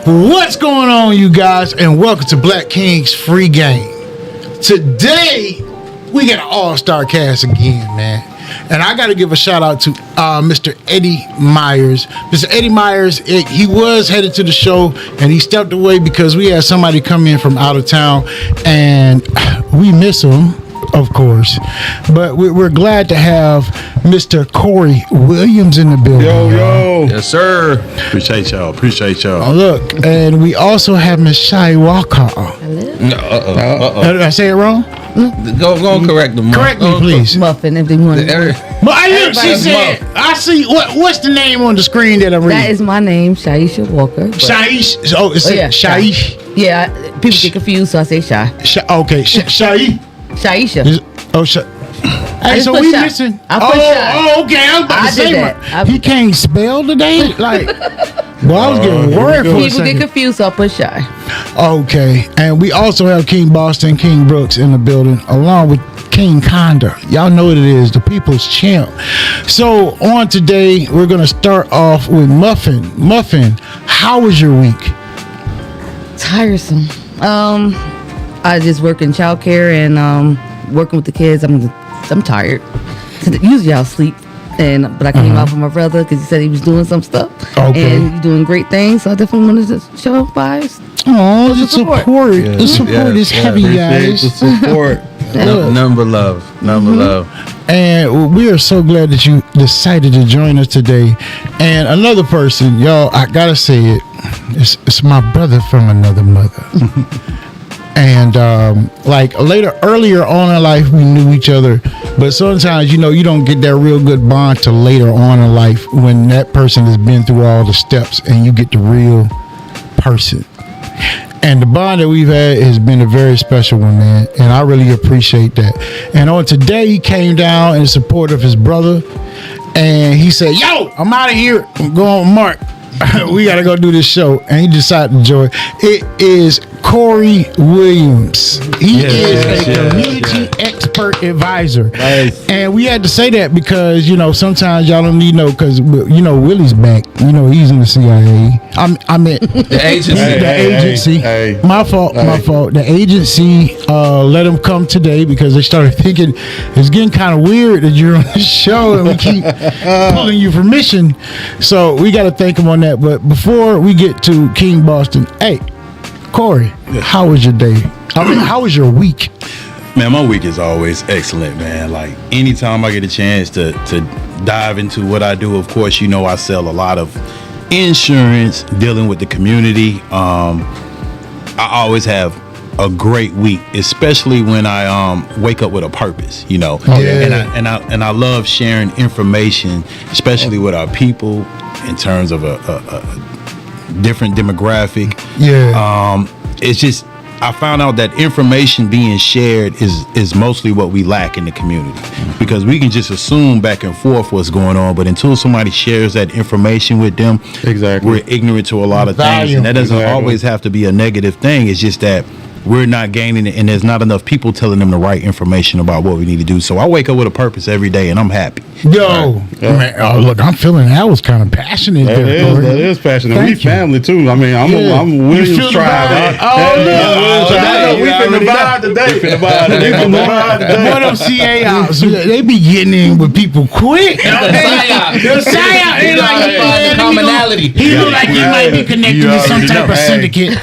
What's going on, you guys? And welcome to Black King's Free Game. Today, we got an all-star cast again, man. And I got to give a shout out to Mr. Eddie Myers. Mr. Eddie Myers, he was headed to the show, and he stepped away because we had somebody come in from out of town, and we miss him, of course. But we're glad to have Mr. Corey Williams in the building. Yo. Yes, sir. Appreciate y'all. Oh, look, and we also have Miss Shai Walker. Hello. Did I say it wrong? Go and correct them. Correct me, please. Muffin, if they want. But she said, I see. What's the name on the screen that I'm reading? That is my name, Shaisha Walker. Shaish. Oh, it's Shaish. Yeah, people get confused, so I say Shy. Okay, Shai. Shaisha. Hey, so we missing. I put Shy. Oh, okay. I was about to say, he can't spell today. Like, well, I was getting worried for a People second. get confused, so I put Shy. Okay, and we also have King Boston, King Brooks in the building, along with King Conda. Y'all know what it is, the people's champ. So on today, we're gonna start off with Muffin. Muffin, how was your week? Tiresome. I just work in childcare and working with the kids. I'm tired. Usually I'll sleep. But I came out for my brother because he said he was doing some stuff. Okay. And he's doing great things. So I definitely wanted to show vibes. Oh, the support. The support is heavy, guys. The support. Number love. And we are so glad that you decided to join us today. And another person, y'all, I gotta say it. It's my brother from another mother. And earlier on in life, we knew each other. But sometimes, you don't get that real good bond till later on in life when that person has been through all the steps and you get the real person. And the bond that we've had has been a very special one, man. And I really appreciate that. And on today, he came down in support of his brother. And he said, yo, I'm out of here. I'm going with Mark. We got to go do this show. And he decided to join. It is Corey Williams. He is a community expert advisor. Nice. And we had to say that because, sometimes y'all don't need because, Willie's back. He's in the CIA. I meant The agency. the agency. Hey. My fault. The agency let him come today because they started thinking it's getting kind of weird that you're on the show and we keep pulling you for mission. So we got to thank him on that. But before we get to King Boston, hey, Corey, how was your day? How was your week? Man, my week is always excellent, man. Like, anytime I get a chance to dive into what I do, of course, I sell a lot of insurance, dealing with the community. I always have a great week, especially when I wake up with a purpose, And I love sharing information, especially with our people in terms of a different demographic. It's just I found out that information being shared is mostly what we lack in the community, because we can just assume back and forth what's going on, but until somebody shares that information with them, we're ignorant to a lot of things, and that doesn't always have to be a negative thing. It's just that we're not gaining it, and there's not enough people telling them the right information about what we need to do. So I wake up with a purpose every day, and I'm happy. Man, look, I'm feeling that was kind of passionate. That is passionate. Thank we you. family too. I mean, I'm Williams tribe. We finna vibe today. One of them CA ops, they be getting in with people quick. Commonality. He look like he might be connected to some type of syndicate.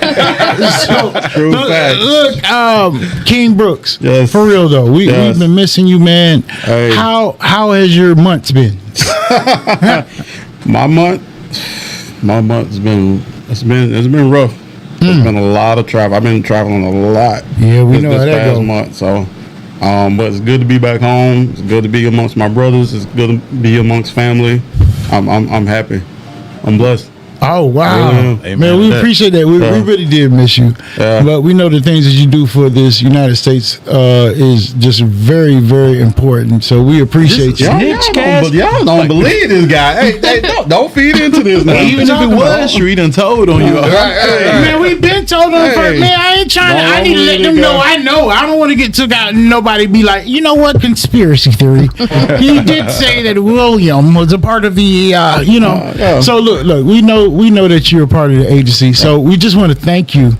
Look, King Brooks. Yes. For real though, we've been missing you, man. Hey. How has your months been? My month's been been rough. It's been a lot of travel. I've been traveling a lot. Yeah, we know how this that past goes. month. So, but it's good to be back home. It's good to be amongst my brothers. It's good to be amongst family. I'm happy. I'm blessed. Oh wow, Amen. man! We appreciate that. We really did miss you, but we know the things that you do for this United States is just very, very important. So we appreciate you. Y'all don't believe this guy. Hey, don't feed into this now. Even if it was true, he done told on you. Man, we've been told them first. Man, I ain't trying to. I need to let them know. I know. I don't want to get took out and nobody be like, you know what, conspiracy theory. He did say that William was a part of the, So look, we know know that you're a part of the agency, so we just want to thank you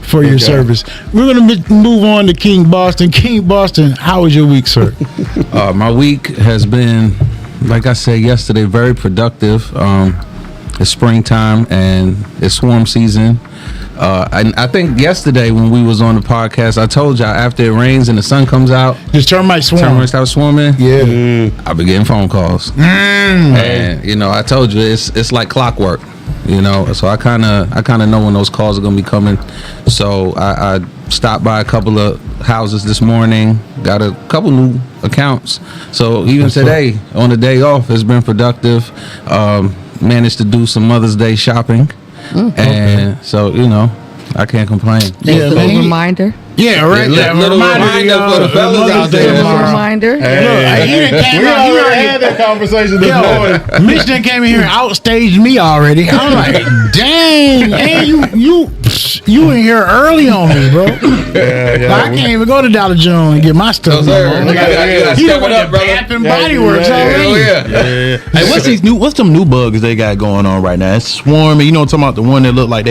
for your service. We're gonna move on to King Boston. King Boston, how was your week, sir? My week has been, like I said yesterday, very productive. It's springtime and it's swarm season. And I think yesterday when we was on the podcast, I told y'all after it rains and the sun comes out, Just termites swarm. termites start swarming. Yeah. I've been getting phone calls, and I told you it's like clockwork. So I kind of know when those calls are gonna be coming. So I stopped by a couple of houses this morning, got a couple new accounts. So even today, on the day off, it's been productive. Managed to do some Mother's Day shopping, and so I can't complain. Thanks for the reminder. Yeah, right. Yeah, little reminder for the fellas out there. Little reminder. Look, he done came out. He already had that conversation this morning. Mitch done came in here and outstaged me already. I'm like, dang, man, you in here early on me, bro. Yeah. I can't even go to Dollar General and get my stuff. No, sir. No more. He Step done it up, went to brother. Bath and Body Works already. Yeah. Hey, what's some new bugs they got going on right now? It's swarming. You know what I'm talking about? The one that look like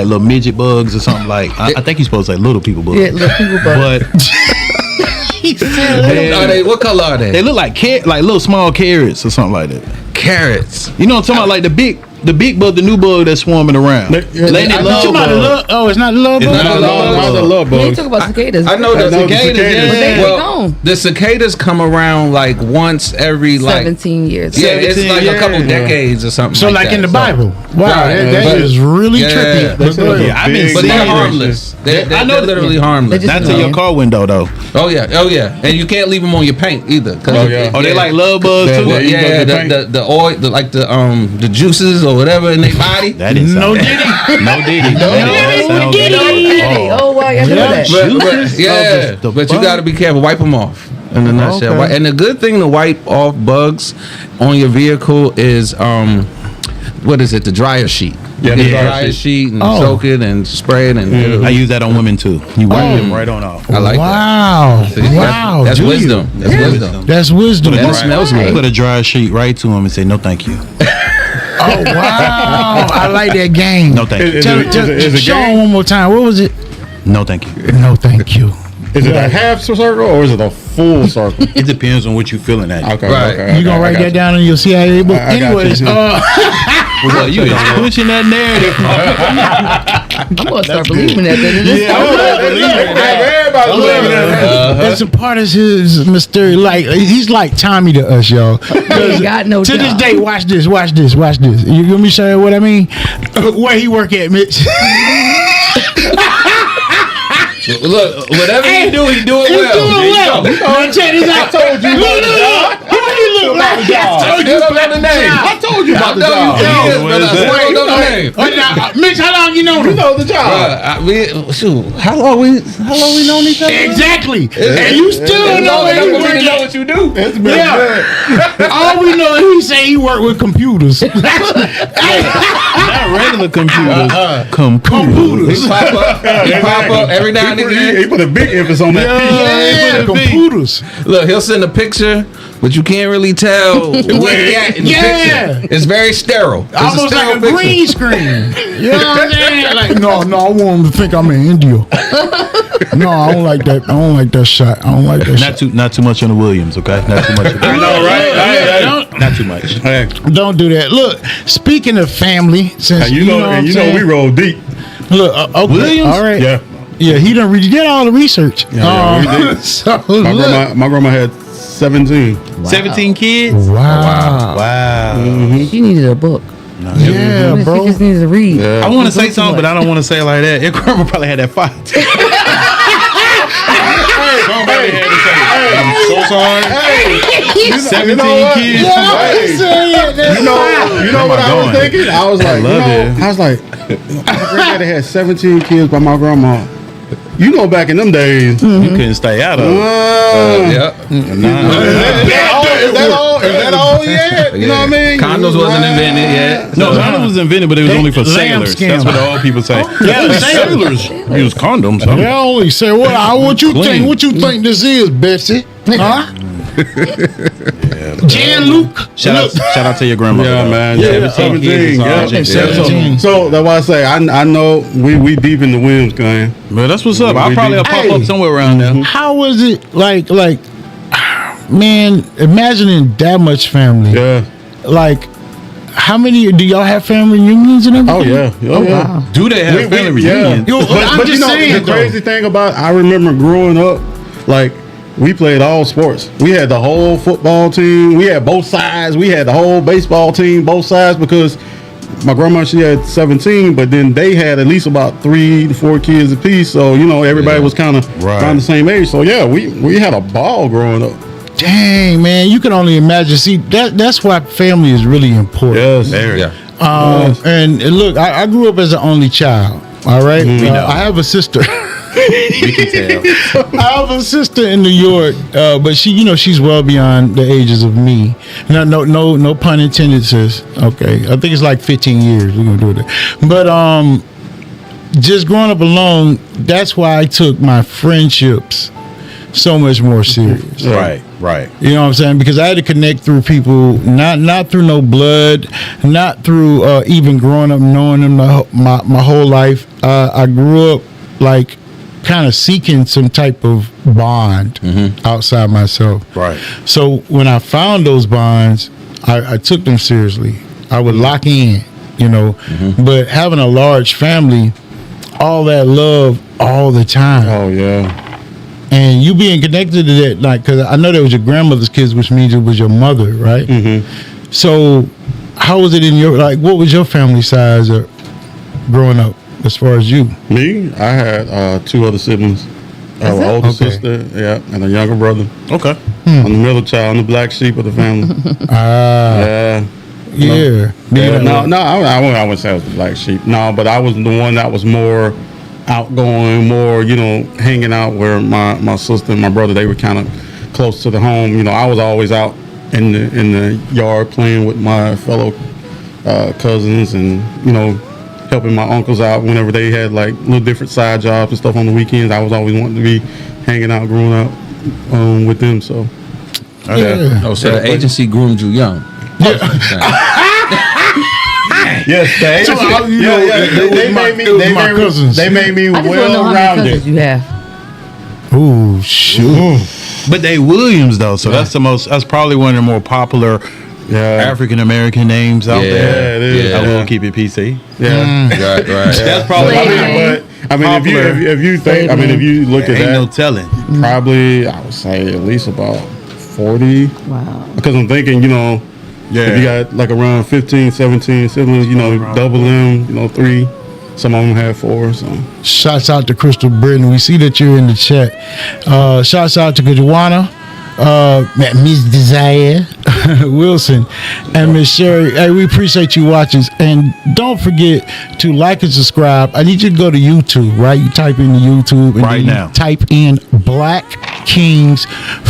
little midget bugs or something like. I think you're supposed to say little people bugs. Yeah, little people bug. But What color are they? they look like little small carrots or something like that. Carrots. You know what I'm talking about? Like the big bug, the new bug that's swarming around. Yeah, Lady I love know Somebody bug. love. Oh, it's not the love It's bug? not I love We bugs. talk about cicadas. I know the I know the cicadas. cicadas. But they Well, gone. the cicadas come around like once every 17 years. Yeah, it's 17 like a couple years. decades or something. So like like that. in the So- Bible. Wow, Right, that but- is really Yeah. trippy. That's But a Yeah, I've been big But they're Cicadas. harmless. They're I know- literally harmless. They just- Not to your car window though. Oh yeah, and you can't leave them on your paint either. Oh, they like love bugs too. Yeah, you Yeah, go to paint. the oil, the juices or whatever in their body. That didn't No sound diddy. No diddy. No diddy. Oh, wow, y'all know that. But the but you bug? got to be careful. Wipe them off. In a nutshell. Okay. And the good thing to wipe off bugs on your vehicle is what is it? The dryer sheet. Yeah, You the get a dryer dryer sheet and soak it and spray it and I use that on women too. You wipe them right on off. I like Wow. that. Wow. That's do you? wisdom. That's wisdom. That's wisdom. That Wow. smells good. Put a dry sheet right to them and say no thank you. Oh, wow. I like that game. No thank you. Is it Show game? him one more time. What was it? No thank you. No, thank you. Is it a half circle or is it a full circle? It depends on what you're feeling at. Okay, Right. okay. You gonna write that down in your CIA book? I got Anyways, you. Well, you is pushing that narrative. I'm going to start believing that. it's a part of his mysterious. Like he's like Tommy to us, y'all. ain't got no To this job. day, watch this. You gonna be showing what I mean? Where he work at, Mitch? Look, whatever you do, he do it He's well. doing well. Now check this out. I told you. Look. He look like I still don't know the name. I told you about the job. What is that? I still don't know the name. Mitch, how long you know him? You know the job. I mean, shoot, how long we known each other? Exactly. And you still know where he work know at. what you do. It's been Yeah. All we know is he say he work with computers. Not regular computers. Computers. He pop up every now and again. He put a big emphasis on that. Yeah, computers. Look, he'll send a picture, but you can't really tell where he at in the Yeah. picture. It's very sterile. It's Almost sterile like a picture. green screen. You know what I'm saying? Like, no, I want him to think I'm in India. No, I don't like that. I don't like that shot. I don't like that shot. Not too much on the Williams, okay? Not too much. I know, right? Not too much. Hey, Don't do that. Look, speaking of family, since you know, what I'm and you know saying? we roll deep. Look, okay, Williams? all right. Yeah. Yeah, he done did all the research. Yeah, we did. So, My grandma had 17. 17 kids? wow. Wow. She needed a book. Yeah, She bro. just needed to read. Yeah. I want to say something, but I don't want to say it like that. Your grandma probably had that fight. Somebody had to say it. I'm so sorry. 17 kids. You know what I was going? thinking? I was like, love it. I was like, my granddaddy had 17 kids by my grandma. You know, back in them days. You couldn't stay out of it. Yeah. Is that all he had? You know what I mean? Condos wasn't invented yet. No, condoms was invented, but it was only for lamb sailors. scam. That's what the old people say. Yeah, sailors use condoms. Huh? They only say, what you Clean. think? What you think this is, Betsy? Huh? Jan Luke. Shout out to your grandmother. Yeah, though. man. Yeah, 17. Yeah. Okay, 17. So that's why I say I know we deep in the Williams gang. But that's what's up. I'll We probably do. pop Hey. up somewhere around there. How was it like man, imagining that much family. Yeah. Like how many do y'all have family reunions and everything? Oh yeah. Oh yeah. Wow. Do they have family yeah. reunions? Yo, I'm But just you know saying, the though. crazy thing about I remember growing up, like we played all sports. We had the whole football team. We had both sides. We had the whole baseball team, both sides, because my grandma, she had 17, but then they had at least about 3 to 4 kids apiece. So everybody was kind of Right. around the same age. So yeah, we had a ball growing up. Dang, man, you can only imagine. See, that's why family is really important. Yes. Very. Yeah. And look, I grew up as an only child. All right, know. I have a sister. We can tell. I have a sister in New York, but she's well beyond the ages of me. No pun intended, sis. Okay, I think it's like 15 years. We're gonna do it. But just growing up alone, that's why I took my friendships so much more serious. Right. You know what I'm saying? Because I had to connect through people, not through no blood, not through even growing up knowing them my whole life. I grew up like kind of seeking some type of bond outside myself. Right. So when I found those bonds, I took them seriously. I would lock in, But having a large family, all that love all the time. Oh yeah. And you being connected to that, like, because I know that was your grandmother's kids, which means it was your mother, right? Mm-hmm. So, how was it in what was your family size growing up as far as you? Me, I had 2 other siblings. An older sister, yeah, and a younger brother. Okay. I'm the middle child. I'm the black sheep of the family. Yeah. No, I wouldn't say I was the black sheep. No, but I was the one that was more outgoing, more, hanging out, where my sister and my brother, they were kind of close to the home. I was always out in the yard playing with my fellow cousins and, helping my uncles out whenever they had like little different side jobs and stuff on the weekends. I was always wanting to be hanging out, growing up with them. So Yeah. Oh, so the agency groomed you young. yes, they So, they made me I just want to know well how many rounded. cousins you have. Ooh, shoot. But they Williams though, so that's probably one of the more popular African American names out there. Yeah, it is. I will keep it PC. Yeah. Right. That's probably. If you think, if you look at Ain't that, no telling. probably I would say at least about 40. Wow. Because I'm thinking, if you got like around 15, 17 siblings, double them, 3. Some of them have 4. So Shouts out to Crystal Britton. We see that you're in the chat. Shouts out to Kajuana, Miss Desire Wilson, and Miss Sherry. Hey, we appreciate you watching. And don't forget to like and subscribe. I need you to go to YouTube, right? You type in YouTube and Right then you now. type in Black Kings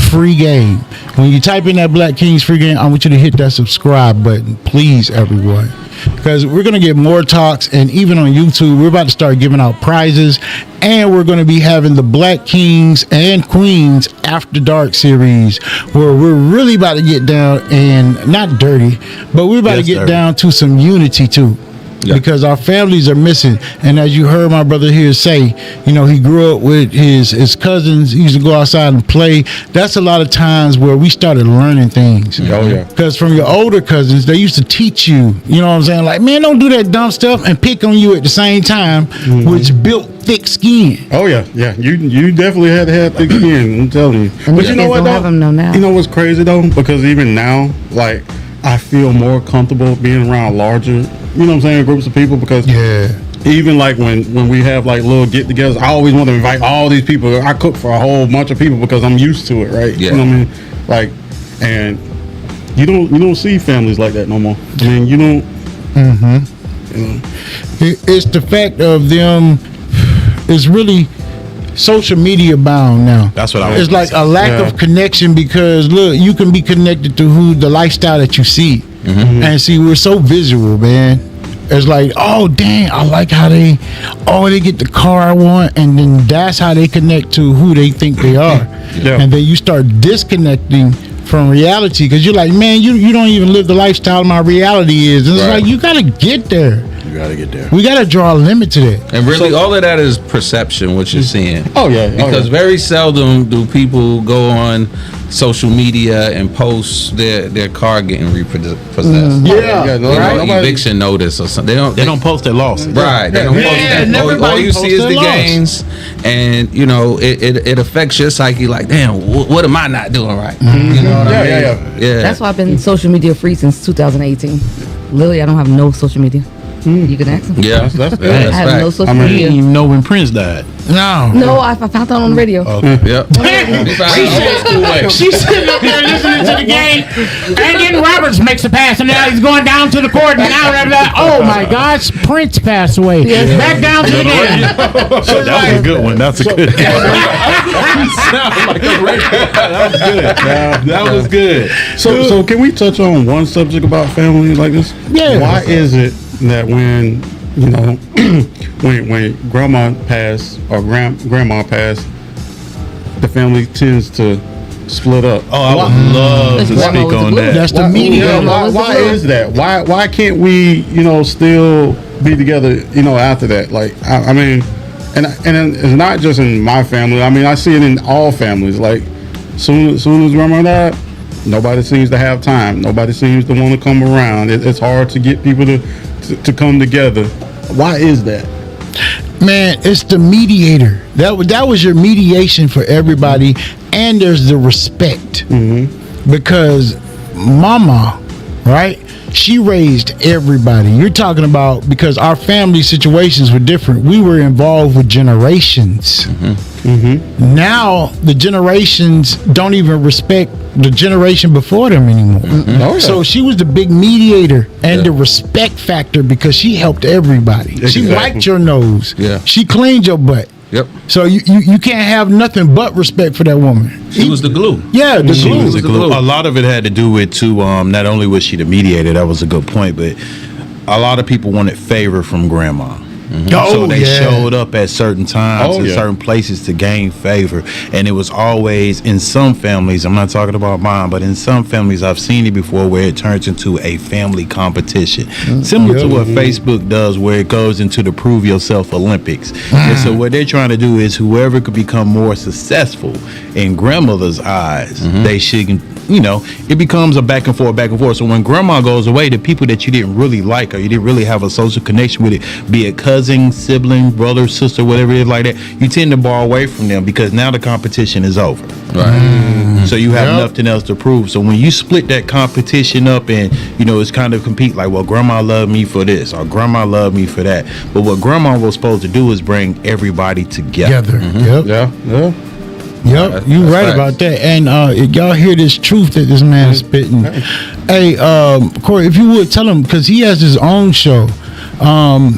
Free Game. When you type in that Black Kings Free Game, I want you to hit that subscribe button, please, everyone. Because we're going to get more talks, and even on YouTube, we're about to start giving out prizes, and we're going to be having the Black Kings and Queens After Dark series, where we're really about to get down and not dirty, but we're about to get down to some unity too. Yeah. Because our families are missing. And as you heard my brother here say, he grew up with his cousins. He used to go outside and play. That's a lot of times where we started learning things. Oh, yeah. Because from your older cousins, they used to teach you, you know what I'm saying? Like, man, don't do that dumb stuff, and pick on you at the same time, which built thick skin. Oh yeah. You definitely had to have thick skin. I'm telling you. And But you you know guys what don't though? have them now. You know what's crazy though? Because even now, like, I feel more comfortable being around larger, groups of people, because even like when we have like little get-togethers, I always want to invite all these people. I cook for a whole bunch of people because I'm used to it, right? Yeah. You know what I mean? Like, and you don't see families like that no more. I mean, you don't. It's the fact of them. It's really social media bound now. That's what I was It's like a lack of connection, because look, you can be connected to the lifestyle that you see, and see, we're so visual, man. It's like, oh dang, I like how they get the car I want, and then that's how they connect to who they think they are. Yeah. And then you start disconnecting from reality, because you're like, man, you don't even live the lifestyle my reality is. And it's Right. like, you gotta get there. You gotta get there. We gotta draw a limit to that. And really, all of that is perception, what you're seeing. Oh yeah, Because very seldom do people go on social media and post their car getting repossessed. yeah, Or eviction notice or something. They don't post their losses. Right. They don't post Yeah, and that. All everybody you see is posts the their gains, and you know it affects your psyche. Like, damn, what am I not doing right? You know what I mean? Yeah. That's why I've been social media free since 2018. Literally, I don't have no social media. You can ask them. Yeah, That's I have fact. no social I mean, You didn't media. even know when Prince died. No. No, I found out on the radio. Yep. We found out old school way. She's sitting up there listening to the game, and then Roberts makes a pass, and now he's going down to the court, and now oh my gosh, Prince passed away. Yes. Back down to the game. So that was a good one. That's a good one. That was good. So can we touch on one subject about family like this? Yeah. Why is it that when you know when grandma passed or grandma passed, the family tends to split up? Oh, I would love to Grandma speak was the on glue. that. That's the media. Why is that? Why can't we still be together? After that, like I mean, and it's not just in my family. I mean, I see it in all families. Like soon as grandma died, nobody seems to have time. Nobody seems to want to come around. It's hard to get people to come together. Why is that? Man, it's the mediator. That was your mediation for everybody, and there's the respect. Because mama, right? She raised everybody. You're talking about, because our family situations were different. We were involved with generations. Now the generations don't even respect the generation before them anymore. Oh, yeah. So she was the big mediator and the respect factor, because she helped everybody. She Exactly. wiped your nose. Yeah. She cleaned your butt. Yep. So you can't have nothing but respect for that woman. She was the glue. Yeah, the She glue. was a glue. A lot of it had to do with too. Not only was she the mediator, that was a good point, but a lot of people wanted favor from grandma. Oh, So they yeah. showed up at certain times Oh, in yeah. certain places to gain favor, and it was always in some families. I'm not talking about mine, but in some families I've seen it before, where it turns into a family competition, similar to what Facebook does, where it goes into the Prove Yourself Olympics. And so what they're trying to do is whoever could become more successful in grandmother's eyes, they should. It becomes a back and forth. So when grandma goes away, the people that you didn't really like, or you didn't really have a social connection with, it, be it cousin, sibling, brother, sister, whatever it is like that, you tend to bar away from them, because now the competition is over. Right. So you have nothing else to prove. So when you split that competition up, and it's kind of compete, like, well, grandma loved me for this, or grandma loved me for that. But what grandma was supposed to do is bring everybody together. Yep. Yeah. Yep, you That's right facts. about that. And y'all hear this truth that this man is spitting. Hey, Corey, if you would tell him, because he has his own show.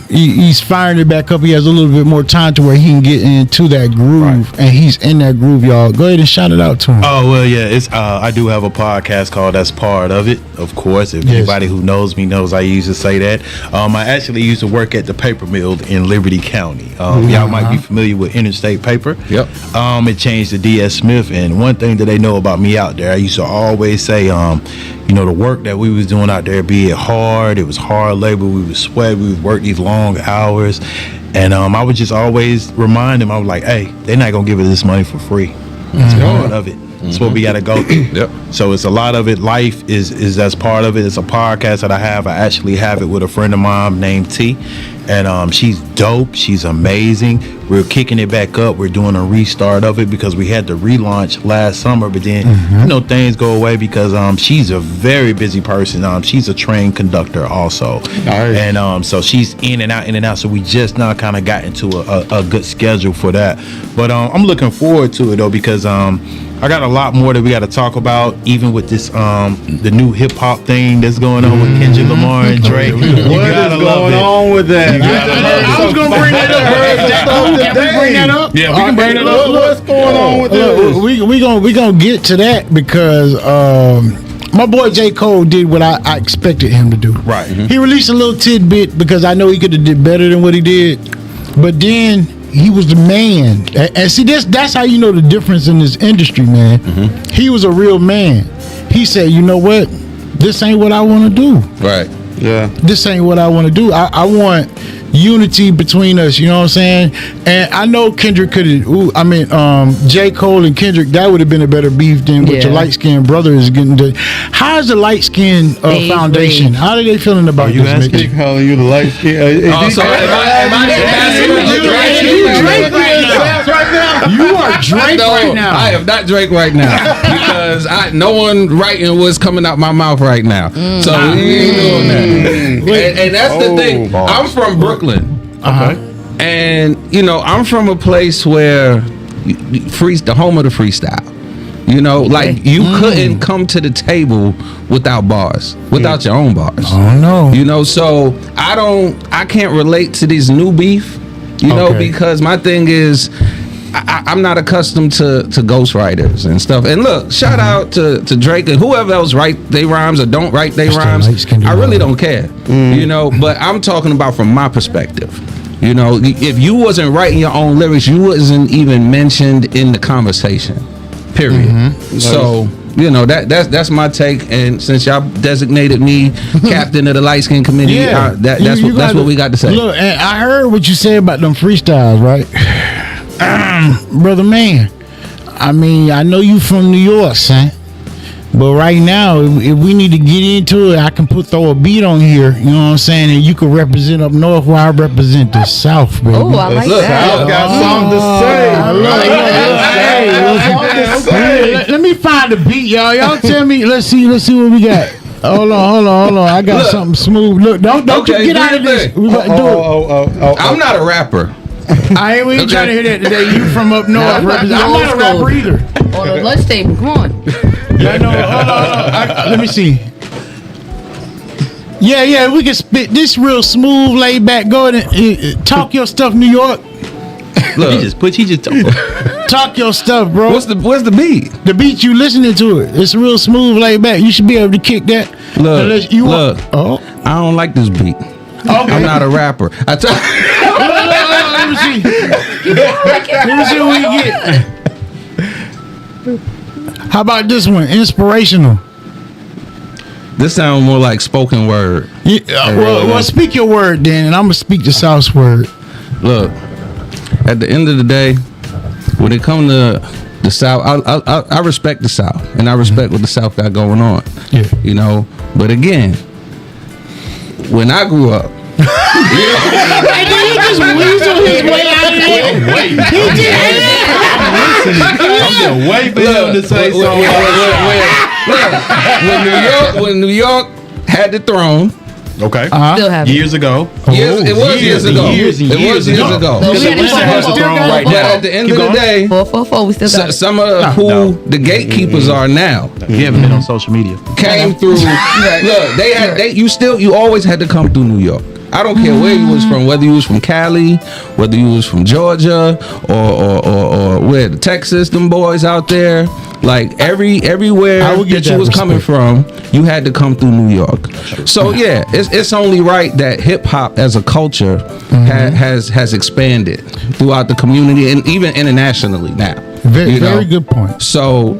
He's firing it back up. He has a little bit more time to where he can get into that groove, and he's in that groove, y'all. Go ahead and shout it out to him. Oh, well, yeah, it's I do have a podcast called That's Part of It, of course. If anybody who knows me knows I used to say that. I actually used to work at the paper mill in Liberty County. Y'all might be familiar with Interstate Paper. Yep. It changed to D.S. Smith, and one thing that they know about me out there, I used to always say, the work that we was doing out there, be it hard, it was hard labor, we would sweat, we would work these long hours, and I would just always remind them, I was like, hey, they're not gonna give us this money for free. It's part of it. It's what we gotta go through. Yep. So it's a lot of it. Life is that's part of it. It's a podcast that I have. I actually have it with a friend of mine named T, and she's dope. She's amazing. We're kicking it back up. We're doing a restart of it because we had the relaunch last summer, but then things go away because she's a very busy person. She's a trained conductor also, and so she's in and out. So we just now kind of got into a good schedule for that. But I'm looking forward to it though, because I got a lot more that we got to talk about, even with this the new hip hop thing that's going on with Kendrick Lamar and Drake. What is going on with that? I was gonna bring that up. Can we bring that up? Yeah, we can bring it up. What's going on with this? We gonna get to that because my boy J. Cole did what I expected him to do. Right. He released a little tidbit because I know he could have did better than what he did, but then he was the man. And see, that's how you know the difference in this industry, man. He was a real man. He said, you know what? This ain't what I want to do. Right. Yeah. This ain't what I want to do. I want unity between us, you know what I'm saying? And I know Kendrick could have, J. Cole and Kendrick, that would have been a better beef than what your light-skinned brother is getting to. How's the light-skinned foundation? How are they feeling about this, Mickey? Keep calling you the light skin. So am I You are Drake No, right now. I am not Drake right now because no one writing what's coming out my mouth right now. So we ain't doing that. And that's the thing. I'm from Brooklyn. And I'm from a place where the home of the freestyle. You couldn't come to the table without bars, without your own bars. Oh no. So I can't relate to this new beef, because my thing is I'm not accustomed to ghostwriters and stuff. And look, shout out to Drake and whoever else write they rhymes or don't write they rhymes. I really don't care, but I'm talking about from my perspective. If you wasn't writing your own lyrics, you wasn't even mentioned in the conversation, period. So that's my take. And since y'all designated me captain of the light skin committee, that's what we got to say. Look, and I heard what you said about them freestyles, right? Brother man, I know you from New York, son. But right now, if we need to get into it, I can throw a beat on here, you know what I'm saying? And you can represent up north while I represent the south, baby. Oh, I like that. I got something to say. Let me find the beat, y'all. Y'all tell me. Let's see what we got. Hold on. I got something smooth. Look, don't you get out of this. We got to do it. I'm not a rapper. We ain't trying to hear that today. You from up north. I'm not a rapper either. On the lunch table, come on. Hold on. Let me see. Yeah, we can spit this real smooth, laid back. Go ahead and talk your stuff, New York. Look, he just talk your stuff, bro. What's the beat? The beat you listening to it. It's real smooth, laid back. You should be able to kick that. Look. I don't like this beat. Okay. I'm not a rapper. Let me see. Let me see what we get. How about this one? Inspirational. This sounds more like spoken word. Yeah, well, speak your word then, and I'm gonna speak the South's word. Look, at the end of the day, when it comes to the South, I respect the South, and I respect what the South got going on. Yeah. But again, when I grew up, he just weaseled his way out of it. I'm just waiting for him to say something. When New York had the throne. Okay. Still have years ago. It was years ago. But at the end of the day, 444, we still got some of who the gatekeepers are now. You haven't been on social media. Came through. Look, you always had to come through New York. I don't care where you was from, whether you was from Cali, whether you was from Georgia, or where Texas, them boys out there. Like everywhere that you was coming from, you had to come through New York. So yeah, it's only right that hip hop as a culture has expanded throughout the community and even internationally now. Very good point. So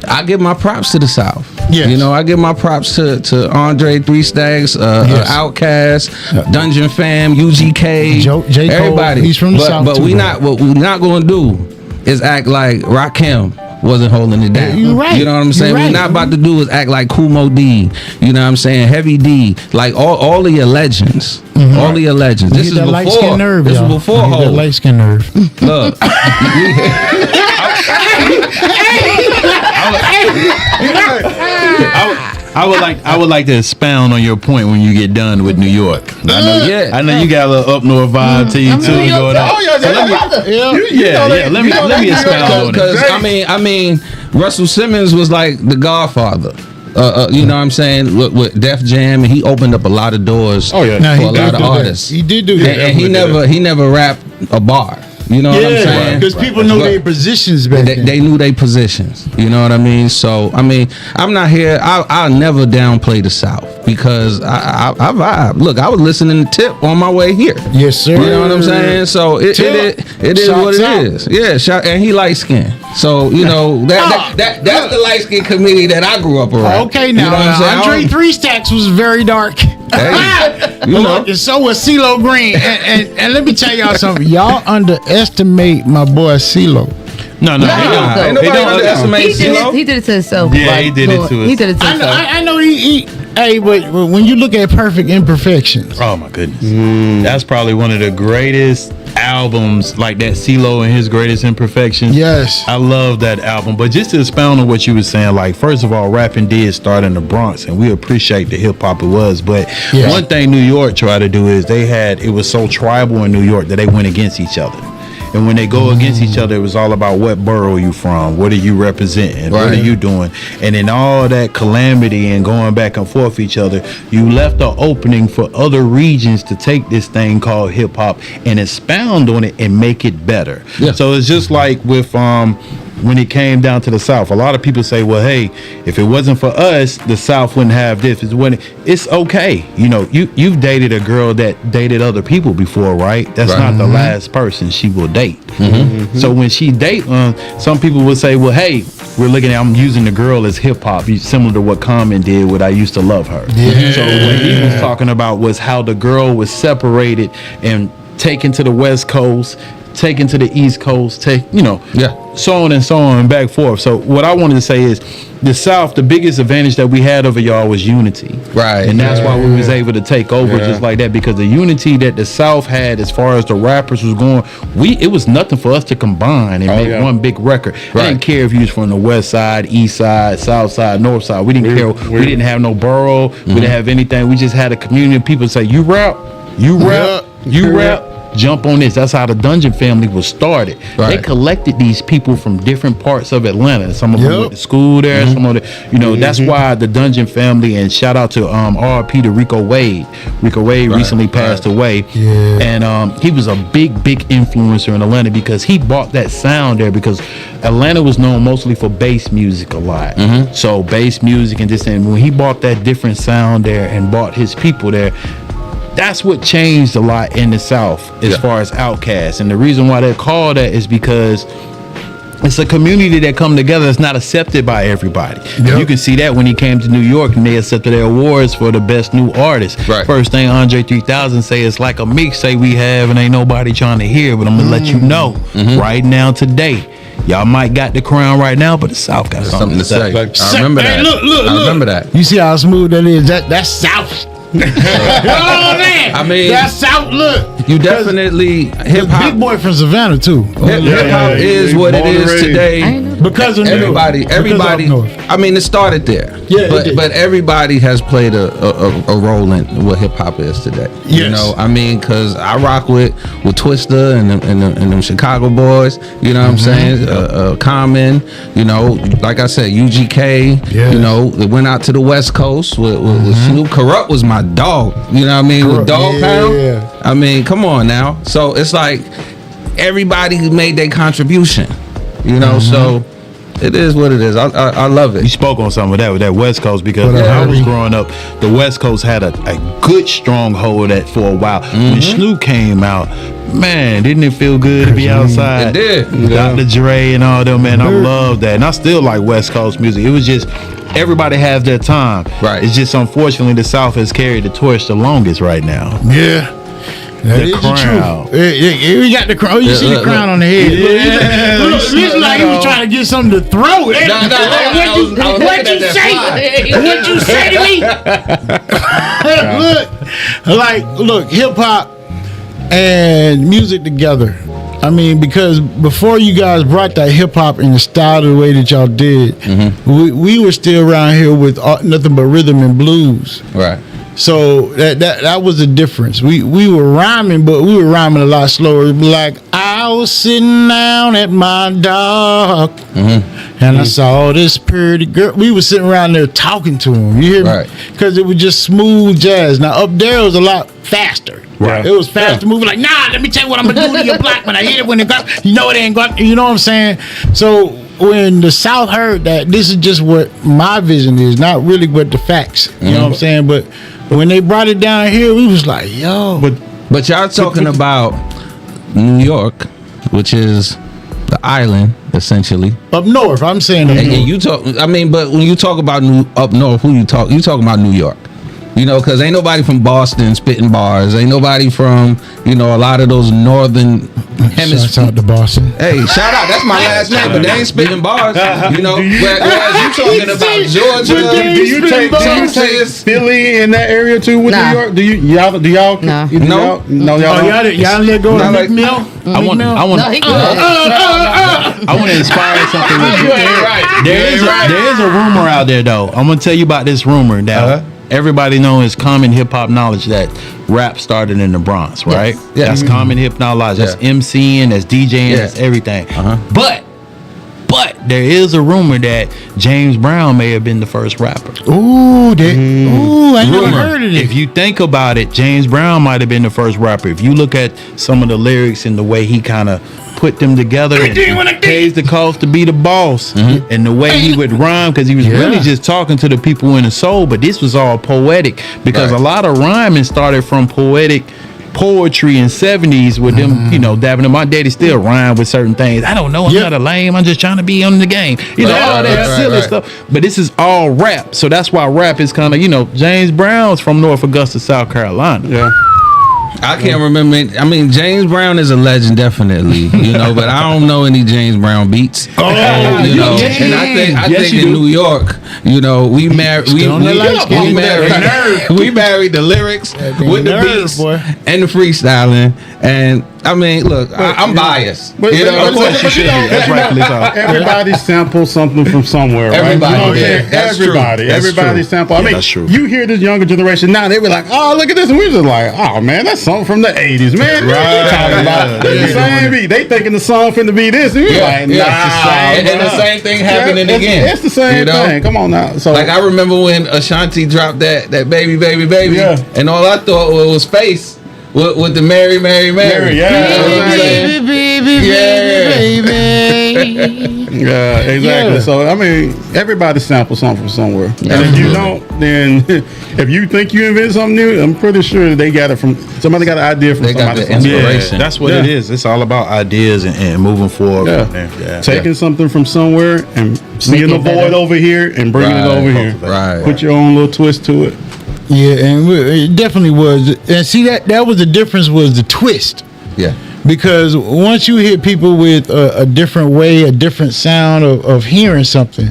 I give my props to the South. Yes. I give my props to Andre 3 Stacks, Outkast, Dungeon Fam, UGK, J. Cole, everybody. He's from the South. But what we not gonna do is act like Rakim wasn't holding it down. You're right. You know what I'm saying? What we're not about to do is act like Kumo D. You know what I'm saying? Heavy D. Like all of your legends. All of your legends. This is before. Light skin nerve, this is before Hov. Light skin nerve. Look. I would like to expound on your point when you get done with New York. I know you got a little up north vibe to you too going on. Let me expound on it. Because Russell Simmons was like the Godfather. You know what I'm saying, with Def Jam, and he opened up a lot of doors for a lot of artists. He did do that. And he never rapped a bar. You know what I'm saying? Because people know their positions back then. They knew their positions. You know what I mean? So I mean, I'm not here. I'll never downplay the South because I vibe. Look, I was listening to Tip on my way here. Yes, sir. You know what I'm saying? So it is what it out. is. Yeah, and he light skinned. So you know that's the light skin community that I grew up around. Okay, You now know what I'm saying? Andre Three Stacks was very dark. Hey, you know. And so was CeeLo Green. And let me tell y'all something. Y'all underestimate my boy CeeLo. No, Ain't nobody underestimate CeeLo. He did it to himself. Yeah, he did it to He us. did it to himself. I know he hey, but when you look at Perfect Imperfections, Oh my goodness, that's probably one of the greatest albums, like that CeeLo and his greatest imperfections. yes. I love that album. But just to expound on what you were saying, like, first of all, rapping did start in the Bronx, and we appreciate the hip hop it was. But Yeah. one thing New York tried to do is it was so tribal in New York that they went against each other. And when they go against each other, it was all about what borough you from, what are you representing, what Right. are you doing, and in all that calamity and going back and forth each other, you left the opening for other regions to take this thing called hip hop and expound on it and make it better. Yeah. So it's just like with when it came down to the South, a lot of people say, well, hey, if it wasn't for us, the South wouldn't have this. It's okay. You know, you've dated a girl that dated other people before, right? That's Right. not the last person she will date. So when she date, some people will say, well, hey, I'm using the girl as hip hop, similar to what Common did with I Used to Love Her. So what he was talking about was how the girl was separated and taken to the West Coast, taken to the East Coast, so on and so on and back forth. So what I wanted to say is the South, the biggest advantage that we had over y'all was unity. Right. And that's why we was able to take over just like that, because the unity that the South had as far as the rappers was going, it was nothing for us to combine and make one big record. I didn't care if you was from the West Side, East Side, South Side, North Side. We didn't care. We didn't have no borough. We didn't have anything. We just had a community of people say, you rap, jump on this. That's how the Dungeon family was started. Right. They collected these people from different parts of Atlanta. Some of them went to school there. Some of the, that's why the Dungeon family, and shout out to RP to Rico Wade. Rico Wade recently passed away. Yeah. And he was a big influencer in Atlanta because he brought that sound there, because Atlanta was known mostly for bass music a lot. So bass music and this, and when he brought that different sound there and brought his people there, that's what changed a lot in the South as far as Outkast. And the reason why they're called that is because it's a community that come together that's not accepted by everybody. Yep. You can see that when he came to New York and they accepted their awards for the best new artist. Right. First thing Andre 3000 say, it's like a mixtape we have and ain't nobody trying to hear, but I'm gonna let you know right now today. Y'all might got the crown right now, but the South got something to say. I remember that. Hey, look. I remember that. You see how smooth that is? That's South. Oh man, I mean, that's South. Look, You definitely hip hop. Big boy from Savannah too. Hip hop is what it is today. Because of Everybody. North. I mean, it started there. Yeah, it did. but everybody has played a role in what hip hop is today. Yes. You know, I mean, because I rock with Twista and them Chicago boys. You know what I'm saying? Common. You know, like I said, UGK. Yes. You know, it went out to the West Coast with Snoop. Corrupt was my dog. You know what I mean? With Dog Pound. Yeah. I mean, come on now. So it's like everybody made their contribution. You know, so it is what it is. I love You it. spoke on some of that with that West Coast, because But, when I was yeah. growing up, the West Coast had a good stronghold at for a while. When Snoop came out, man, didn't it feel good to be outside? It did. Dr. Dre and all them, man, I love that. And I still like West Coast music. It was just, everybody has their time. Right. It's just, unfortunately, the South has carried the torch the longest right now. Yeah. That The is crown. the truth. We got the crown. Oh, you see the look, crown look. on the head. Yeah. Look, listen like he was trying to get something to throw. I was What looking you at that say? slide. What you say to me? Look, hip hop and music together. I mean, because before you guys brought that hip hop in the style the way that y'all did, we were still around here with nothing but rhythm and blues. Right. So that was the difference. We were rhyming, but we were rhyming a lot slower. It'd be like, I was sitting down at my dock, and I saw this pretty girl. We were sitting around there talking to him. You hear Right. me? Because it was just smooth jazz. Now up there it was a lot faster. Right. It was faster moving. Like, nah, let me tell you what I'm gonna do to your block when I hit it. When it got, you know it ain't got. You know what I'm saying? So when the South heard that, this is just what my vision is, not really what the facts. You know what I'm saying? But when they brought it down here, we was like, yo. But y'all talking about New York, which is the island essentially. Up north, I'm saying. Up And north. you talk. I mean, but when you talk about up north, who you talk? You talking about New York. You know, because ain't nobody from Boston spitting bars. Ain't nobody from, you know, a lot of those northern hemisphere. Shout out to Boston. Hey, shout out. That's my last name, but they ain't spitting bars. You know, whereas you talking about Georgia, Do you take Texas. Philly in that area too with Nah. New York? Do y'all? No. Do y'all? No. No, y'all. Oh, don't? y'all let go Not of like- McMill? I want No, he good. I want to inspire something with you. There is a rumor out there though. I'm gonna tell you about this rumor that everybody knows is common hip hop knowledge that rap started in the Bronx, right? Yes. That's common hip knowledge. That's Yeah. MCing, that's DJing, Yeah. that's everything. Uh-huh. But there is a rumor that James Brown may have been the first rapper. Ooh, I never heard of it. If you think about it, James Brown might have been the first rapper. If you look at some of the lyrics and the way he kind of put them together, and pays the cost to be the boss, and the way he would rhyme, because he was really just talking to the people in the soul. But this was all poetic, because Right. a lot of rhyming started from poetry in 70s with them, you know, dabbing them. My daddy still rhyme with certain things. I don't know. I'm not a lame. I'm just trying to be on the game. You know, all that silly stuff. But this is all rap. So that's why rap is kind of, you know, James Brown's from North Augusta, South Carolina. Yeah. I can't remember. I mean, James Brown is a legend, definitely. You know, but I don't know any James Brown beats. You know, and I think Yes, you in do. New York, you know, we married the lyrics with the nerve, beats boy. and the freestyling. And I mean, look, I'm biased. But- You know what Of I'm course saying? you should be. That's rightfully so. Everybody samples something from somewhere, right? Everybody, You know what I'm yeah. saying? That's true. Everybody, That's everybody true. sample. I Yeah, mean, that's true. you hear this younger generation now, they be like, "Oh, look at this," and we just like, "Oh man, that's something from the '80s, man." What are you talking about? Yeah, It's the yeah. same beat. They thinking the song finna be this, and we like, "Nah." And then the same thing happening it's, again. It's the same you know? thing. Come on now. So Like I remember when Ashanti dropped that baby, Yeah. and all I thought was face with the Mary. Mary, yeah. You know what I'm saying? Yeah, exactly. Yeah. So I mean, everybody samples something from somewhere. And if you don't, then if you think you invented something new, I'm pretty sure they got it from somebody got an idea from They got somebody. the somewhere. inspiration. That's what Yeah. it is. It's all about ideas and moving forward. Yeah. from there. Yeah. Taking something from somewhere and seeing the it better. void over here and bringing it over here. Right. Put your own little twist to it. Yeah, and it definitely was. And see, that was the difference, was the twist. Yeah. Because once you hit people with a different way, a different sound of hearing something,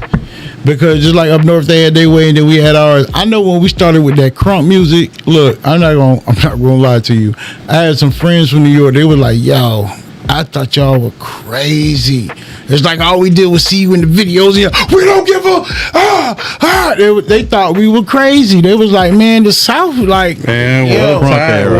because just like up north they had their way and then we had ours. I know when we started with that crunk music, look, I'm not gonna lie to you. I had some friends from New York. They were like, "Yo, I thought y'all were crazy. It's like all we did was see you in the videos. Yeah, we don't give a They thought we were crazy. They was like, man, the South, like, Man, yo,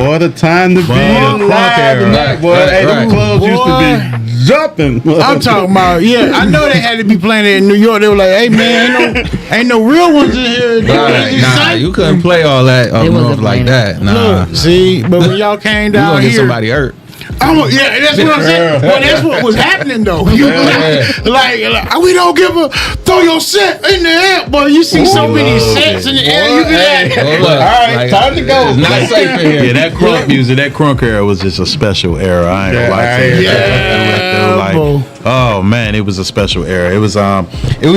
what a time to be alive tonight, boy. Hey, them clubs used to be jumping. I'm talking about, yeah. I know they had to be playing it in New York. They were like, hey man, ain't no real ones in here. Right. Nah, you couldn't play all that up They wasn't north like playing that. Nah. Look, see, but when y'all came You down gonna get here, somebody hurt. yeah, that's what I'm saying. Well, that's what was happening though. You like, we don't give a throw your set in the air, boy. You see so many sets in the air. You be like, All right, time to go. It's not safe in here. Yeah, that crunk music, that crunk era was just a special era. I ain't gonna lie to you. Yeah, bro. Oh man, it was a special era. It was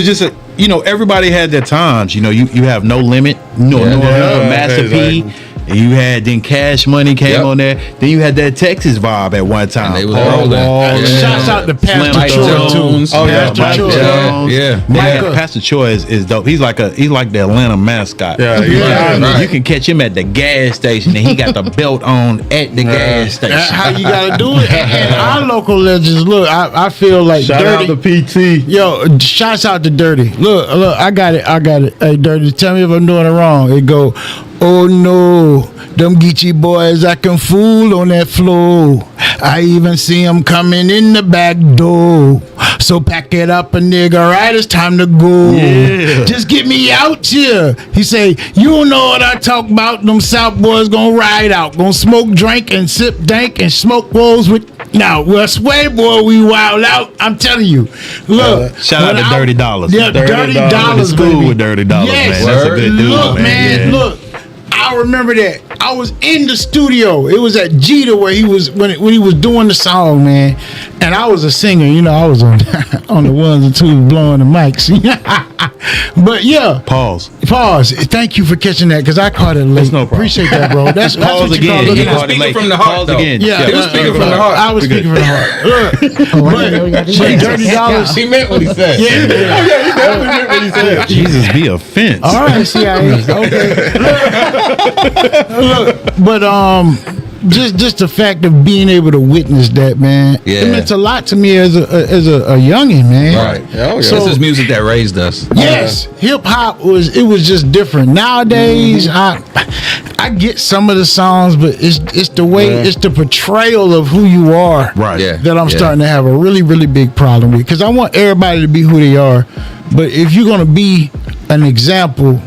just a, you know, everybody had their times. You know, you have No Limit, Master P. exactly. And you had then Cash Money came Yep. on there. Then you had that Texas vibe at one time. And they was Paul rolling. Wall, Yeah. Shouts out to Slim Pastor Troy Jones. too. Oh, yeah, Pastor Mike Troy. Jones. Yeah. Man, Pastor Troy is dope. He's like the Atlanta mascot. Yeah, Right. You can catch him at the gas station, and he got the belt on at the gas station. That's how you gotta do it. And our local legends, look, I feel like Shout out Dirty. to PT. Yo, shouts out to Dirty. Look, I got it. Hey, Dirty, tell me if I'm doing it wrong. It go, Oh no, them Geechee boys acting fool on that floor. I even see them coming in the back door. So pack it up, a nigga, right? It's time to go. Yeah. Just get me out here. He say, you don't know what I talk about. Them South boys gonna ride out, gonna smoke, drink, and sip dank and smoke rolls with. Now, well, Sway boy, we wild out. I'm telling you. Look, Shout out to Dirty Dollars. Yeah, Dirty Dollars, School baby. with Dirty Dollars, Yes. man. That's a good dude, Look, man, Yeah. look. I remember that. I was in the studio. It was at Jeter where he was when he was doing the song, man. And I was a singer, you know. I was on on the ones and twos blowing the mics. But yeah, Pause. Thank you for catching that because I caught it late. That's no problem. Appreciate that, bro. That's Pause what you call again. looking He at. caught it late. From the heart, Pause though. again. Yeah, He was speaking from the heart. I was speaking from the heart. Look, but Dirty Dollars. He meant what he said. Yeah. He definitely meant what he said. Jesus be offense. All right, CIA. Okay. Look, but just the fact of being able to witness that, man, Yeah. it meant a lot to me as a youngin', man. Right. Oh, yeah. So- This is music that raised us. Yes, hip hop was just different. Nowadays, I get some of the songs, but it's the way it's the portrayal of who you are, Right. Yeah. that I'm starting to have a really, really big problem with. Because I want everybody to be who they are, but if you're gonna be an example,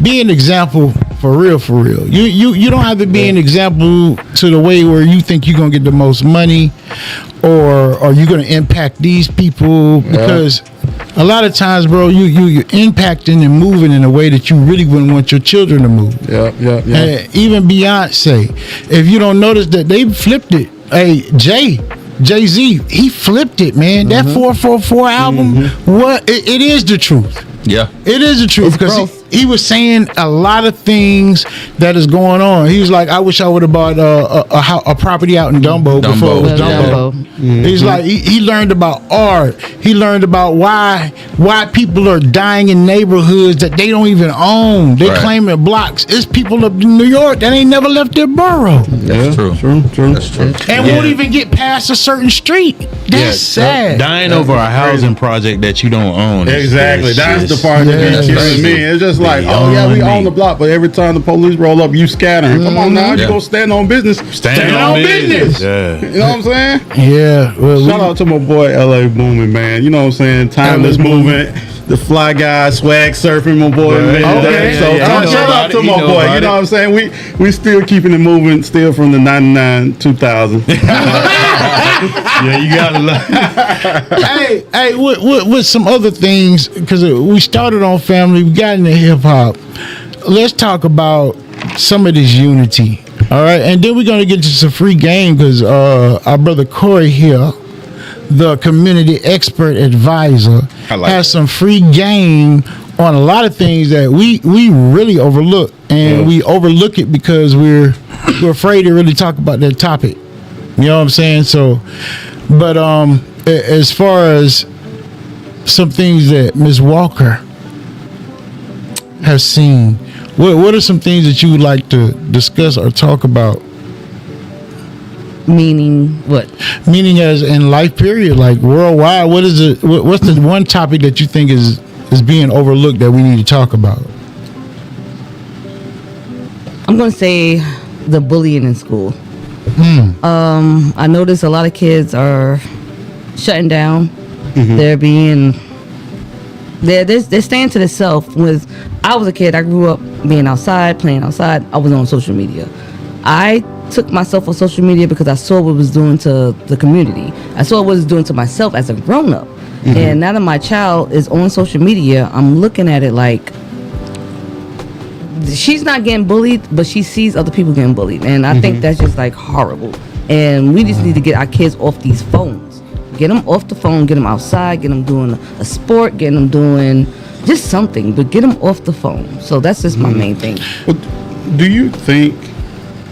be an example for real, for real. You don't have to be an example to the way where you think you're gonna get the most money, or you're gonna impact these people, because a lot of times, bro, you're impacting and moving in a way that you really wouldn't want your children to move. Yeah. Even Beyonce, if you don't notice that they flipped it. Hey, Jay-Z, he flipped it, man. That 444 album, it is the truth. Yeah. It is the truth, because he was saying a lot of things that is going on. He was like, I wish I would have bought a property out in Dumbo before it was Dumbo. He's like, he learned about art. He learned about why people are dying in neighborhoods that they don't even own. They Right. claiming blocks. It's people up in New York that ain't never left their borough That's true. True. That's true. and won't even get past a certain street. That's sad. Dying over a housing project that you don't own. Exactly. That's the part that Yes. be killing me. It's just like, oh yeah, we own the block, but every time the police roll up, you scattering. Come on now, you Yeah. gonna stand on business. Stand on business. Yeah. You know what I'm saying? Yeah. Well, Shout out to my boy LA Booming, man. You know what I'm saying? Timeless LA Booming. movement. The fly guy, swag surfing, my boy. Man. Okay. So Yeah, he know shout about out to it. He my know boy. about You know it. what I'm saying? We still keeping it moving, still from the 99, 2000. Yeah, you gotta love. hey, with some other things, because we started on family, we got into hip hop. Let's talk about some of this unity, all right? And then we're gonna get to some free game, because our brother Corey here, the community expert advisor, I like has some free game on a lot of things that we really overlook, and we overlook it because we're afraid to really talk about that topic. You know what I'm saying? So, but as far as some things that Ms. Walker has seen, what are some things that you would like to discuss or talk about? Meaning what? Meaning as in life period, like worldwide, what is it? What's the one topic that you think is being overlooked that we need to talk about? I'm gonna say the bullying in school. I notice a lot of kids are shutting down. They're staying to themselves. With I was a kid, I grew up being outside, playing outside. I was on social media. I took myself on social media because I saw what it was doing to the community. I saw what it was doing to myself as a grown up. And now that my child is on social media, I'm looking at it like she's not getting bullied, but she sees other people getting bullied. And I think that's just like horrible. And we just need to get our kids off these phones. Get them off the phone, get them outside, get them doing a sport, get them doing just something, but get them off the phone. So that's just my main thing. Well, do you think,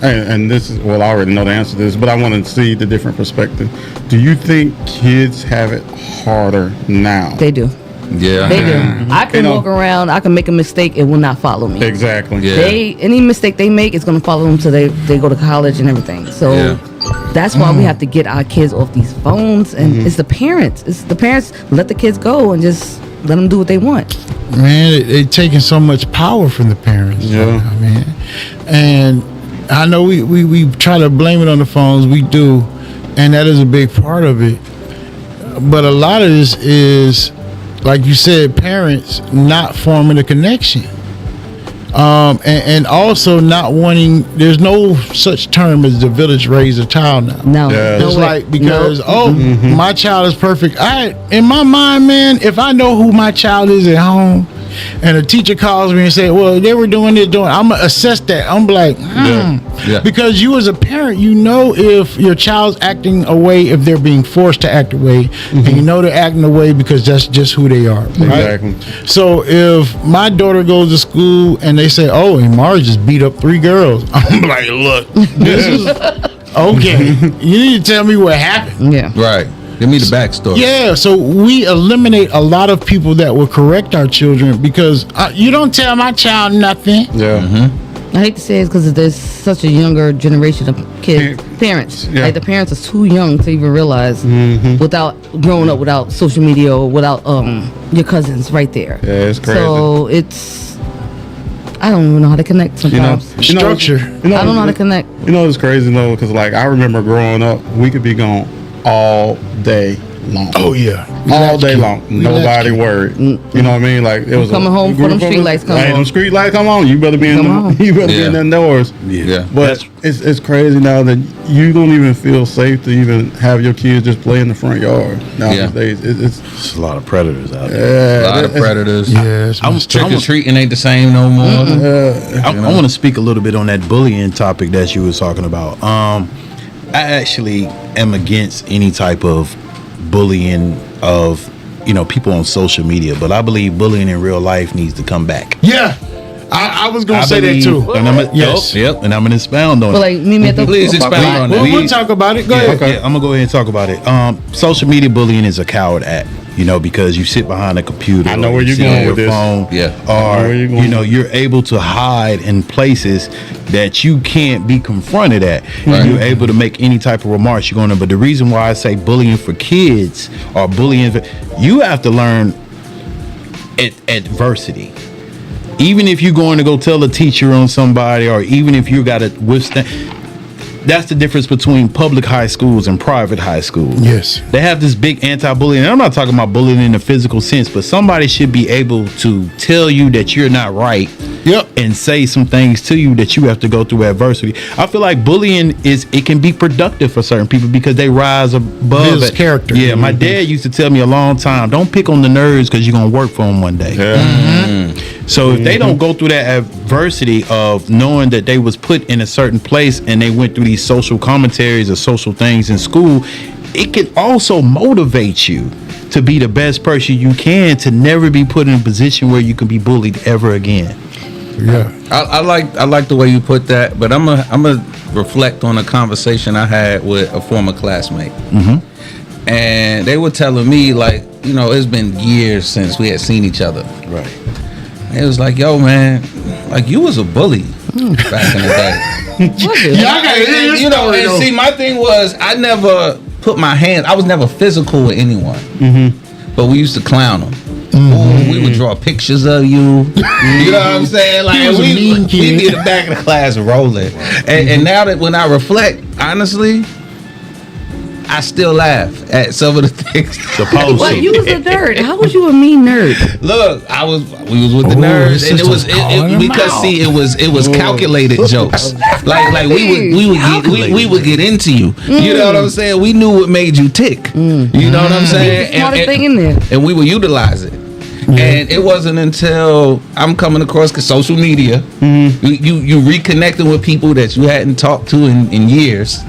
and this is, well, I already know the answer to this, but I want to see the different perspective. Do you think kids have it harder now? They do. Yeah. They do. I can You know- walk around, I can make a mistake, it will not follow me. Exactly. Yeah. Any mistake they make is going to follow them till they go to college and everything. So Yeah. that's why we have to get our kids off these phones, and it's the parents. It's the parents let the kids go and just let them do what they want. Man, they taking so much power from the parents. Yeah. I mean, and I know we try to blame it on the phones. We do, and that is a big part of it. But a lot of this is, like you said, parents not forming a connection. And also not wanting. There's no such term as the village raised a child now. No, Yeah. no It's way. like because No. my child is perfect. In my mind, man, if I know who my child is at home, and a teacher calls me and say, "Well, they were doing it," I'm gonna assess that. I'm like, Yeah. because you as a parent, you know if your child's acting away, if they're being forced to act away, and you know they're acting away because that's just who they are. Right? Exactly. So if my daughter goes to school and they say, "Oh, and Mara just beat up 3 girls," I'm like, "Look, this is okay. You need to tell me what happened." Yeah. Right. Give me the backstory. Yeah, so we eliminate a lot of people that will correct our children because you don't tell my child nothing. Yeah. I hate to say it because there's such a younger generation of kids, parents. Yeah. Like the parents are too young to even realize without growing up without social media or without your cousins right there. Yeah, it's crazy. So I don't even know how to connect sometimes. Structure. I don't know how to connect. You know, it's crazy though, because like I remember growing up, we could be gone all day long. Oh yeah, All day long. Nobody worried. You know what I mean? Like it was Coming home for them street lights come Hey, on. them street lights come on. You better be in Come them. on. You better be Yeah. in them doors. Yeah. But it's crazy now that you don't even feel safe to even have your kids just play in the front yard nowadays. It's There's a lot of predators out there. A lot of predators. yeah. It's I'm Trick or treating ain't the same no more. I want to speak a little bit on that bullying topic that you were talking about. I actually am against any type of bullying of people on social media, but I believe bullying in real life needs to come back. yeah. I was gonna say believe- that too. And I'm Yes. and I'm gonna expound on But it. like meet me at the Please expound on that. We'll talk about it. Go Yeah, ahead. yeah, I'm gonna go ahead and talk about it. Social media bullying is a coward act, because you sit behind a computer. I know or where you you're sit going on with your this. phone, Yeah. I know or where you're going. you're able to hide in places that you can't be confronted at. Right. You're able to make any type of remarks you're gonna. But the reason why I say bullying for kids or bullying, you have to learn adversity. Even if you're going to go tell a teacher on somebody, or even if you got to withstand, that's the difference between public high schools and private high schools. Yes. They have this big anti-bullying. And I'm not talking about bullying in the physical sense, but somebody should be able to tell you that you're not right. Yep. And say some things to you that you have to go through adversity. I feel like bullying it can be productive for certain people because they rise above Builds it. character. Yeah, my dad used to tell me a long time, don't pick on the nerds because you're gonna work for them one day. So if they don't go through that adversity of knowing that they was put in a certain place and they went through these social commentaries or social things in school, it can also motivate you to be the best person you can, to never be put in a position where you can be bullied ever again. Yeah. I like the way you put that, but I'm a reflect on a conversation I had with a former classmate, and they were telling me it's been years since we had seen each other. Right. It was like, yo, man, like you was a bully back in the day. And see, my thing was I never put my hands. I was never physical with anyone, but we used to clown them. Ooh, we would draw pictures of you. You know what I'm saying? Like was a mean we kid. be in the back of the class rolling. And now that when I reflect, honestly, I still laugh at some of the things. Supposed But to. you was a nerd. How was you a mean nerd? Look, we was with the nerds, his and it was sister's calling him because out. see, it was calculated jokes. Like we would get into you. You know what I'm saying? We knew what made you tick. You know what I'm saying? The smartest thing in there. And we would utilize it. And it wasn't until I'm coming across social media, you reconnecting with people that you hadn't talked to in years.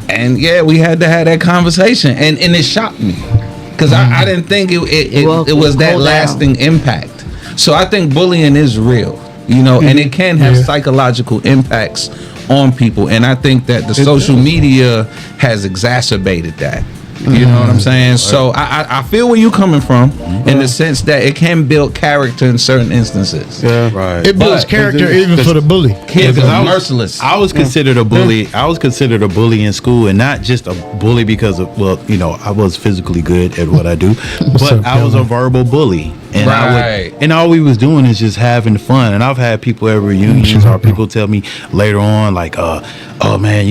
And yeah, we had to have that conversation, and it shocked me because I didn't think it was that Hold down. lasting impact. So I think bullying is real, and it can have psychological impacts on people. And I think that the social media has exacerbated that. You know what I'm saying? So I feel where you're coming from in the sense that it can build character in certain instances. Yeah. Right. It builds But- character even for the bully. Kids Yeah, 'cause are I was- merciless. I was considered a bully. I was considered a bully in school, and not just a bully because of I was physically good at what I do, but up, I was a Kevin? verbal bully. And and all we was doing is just having fun. And I've had people at reunions or people tell me later on, like, oh man,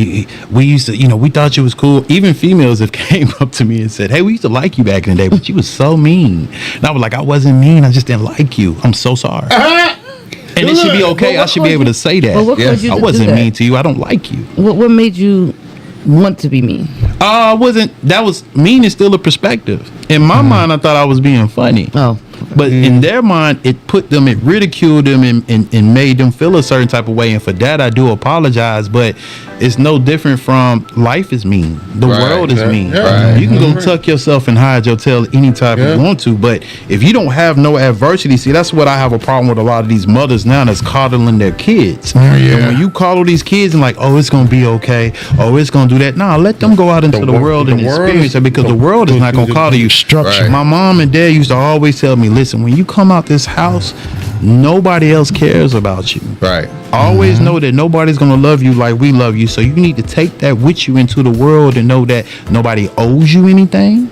we used to, we thought you was cool. Even females have came up to me and said, hey, we used to like you back in the day, but you was so mean. And I was like, I wasn't mean, I just didn't like you. I'm so sorry. And it should be okay. I should be able to say that. I wasn't mean to you. I don't like you. What made you want to be mean? That was mean is still a perspective. In my mind, I thought I was being funny. Oh. But in their mind, it ridiculed them and made them feel a certain type of way. And for that, I do apologize. But it's no different from life is mean. The world is mean. Yeah. You can go tuck yourself and hide your tail any time you want to. But if you don't have no adversity, see, that's what I have a problem with a lot of these mothers now that's coddling their kids. And when you coddle these kids and like, oh, it's going to be okay. Oh, it's going to do that. Nah, let them go out into the world and experience it, because the world is not going to coddle you. Structure. My mom and dad used to always tell me, listen, when you come out this house, nobody else cares about you. Right. Always know that nobody's going to love you like we love you. So you need to take that with you into the world and know that nobody owes you anything.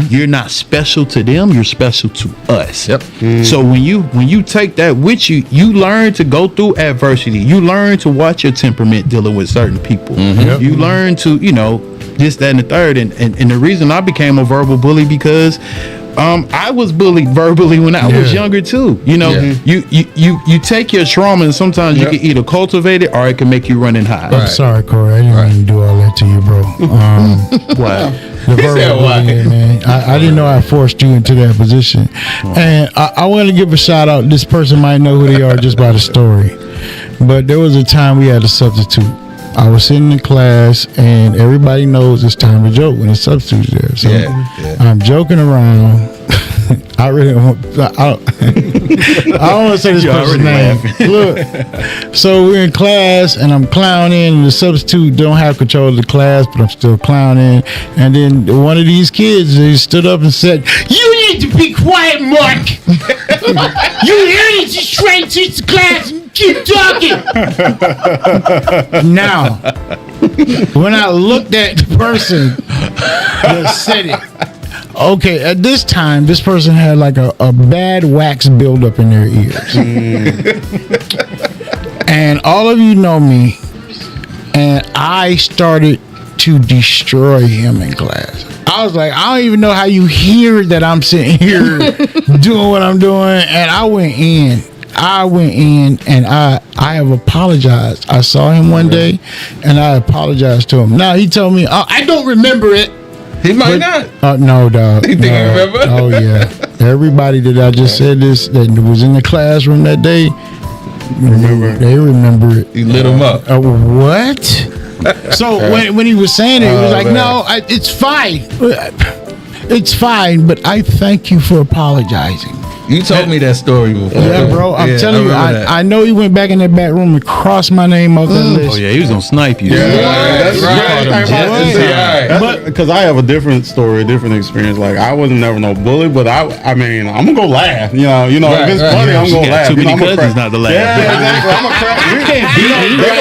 You're not special to them. You're special to us. Yep. So when you take that with you, you learn to go through adversity. You learn to watch your temperament dealing with certain people. You learn to, this, that, and the third. And the reason I became a verbal bully because I was bullied verbally when I was younger too. You take your trauma and sometimes you can either cultivate it or it can make you run and hide. I'm sorry, Corey. I didn't mean to do all that to you, bro. Wow. The verbal bullying, man. I didn't know I forced you into that position. And I want to give a shout out. This person might know who they are just by the story. But there was a time we had a substitute. I was sitting in class, and everybody knows it's time to joke when the substitute's there. So I'm joking around. I really don't want to say this person's name. Look, so we're in class, and I'm clowning, and the substitute don't have control of the class, but I'm still clowning. And then one of these kids, he stood up and said, "You need to be quiet, Mark. You here to try and teach the class and keep talking." Now, when I looked at the person that said it, okay, at this time, this person had like a bad wax buildup in their ears. And all of you know me, and I started to destroy him in class. I was like, I don't even know how you hear that I'm sitting here doing what I'm doing. And I went in and I have apologized. I saw him one day and I apologized to him. Now he told me, I don't remember it. He might not. No, dog. You think he remember? Oh, yeah. Everybody that I just said this, that was in the classroom that day, they remember it. You lit him up. What? So when he was saying it, he was like, man. No, it's fine. It's fine, but I thank you for apologizing. You told me that story before. Yeah, bro. I'm telling you, I know he went back in that back room and crossed my name off that list. Oh, yeah, he was going to snipe you. Yeah, that's right. But because I have a different story, a different experience. Like, I wasn't never no bully, but I mean, I'm going to go laugh. You know, if it's funny, I'm going to laugh. Too many cousins not to laugh. Yeah, exactly. I'm a crack. You can't beat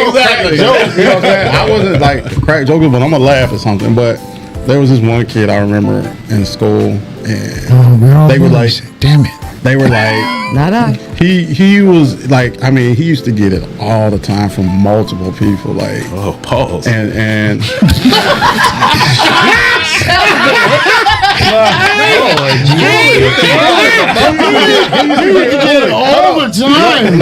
exactly. Jokes, you know what I'm saying? I wasn't like crack joking, but I'm going to laugh at something. But there was this one kid I remember in school, and they were like, damn it. They were like, not I. He was like, I mean, he used to get it all the time from multiple people, like, oh, pause. And all the time.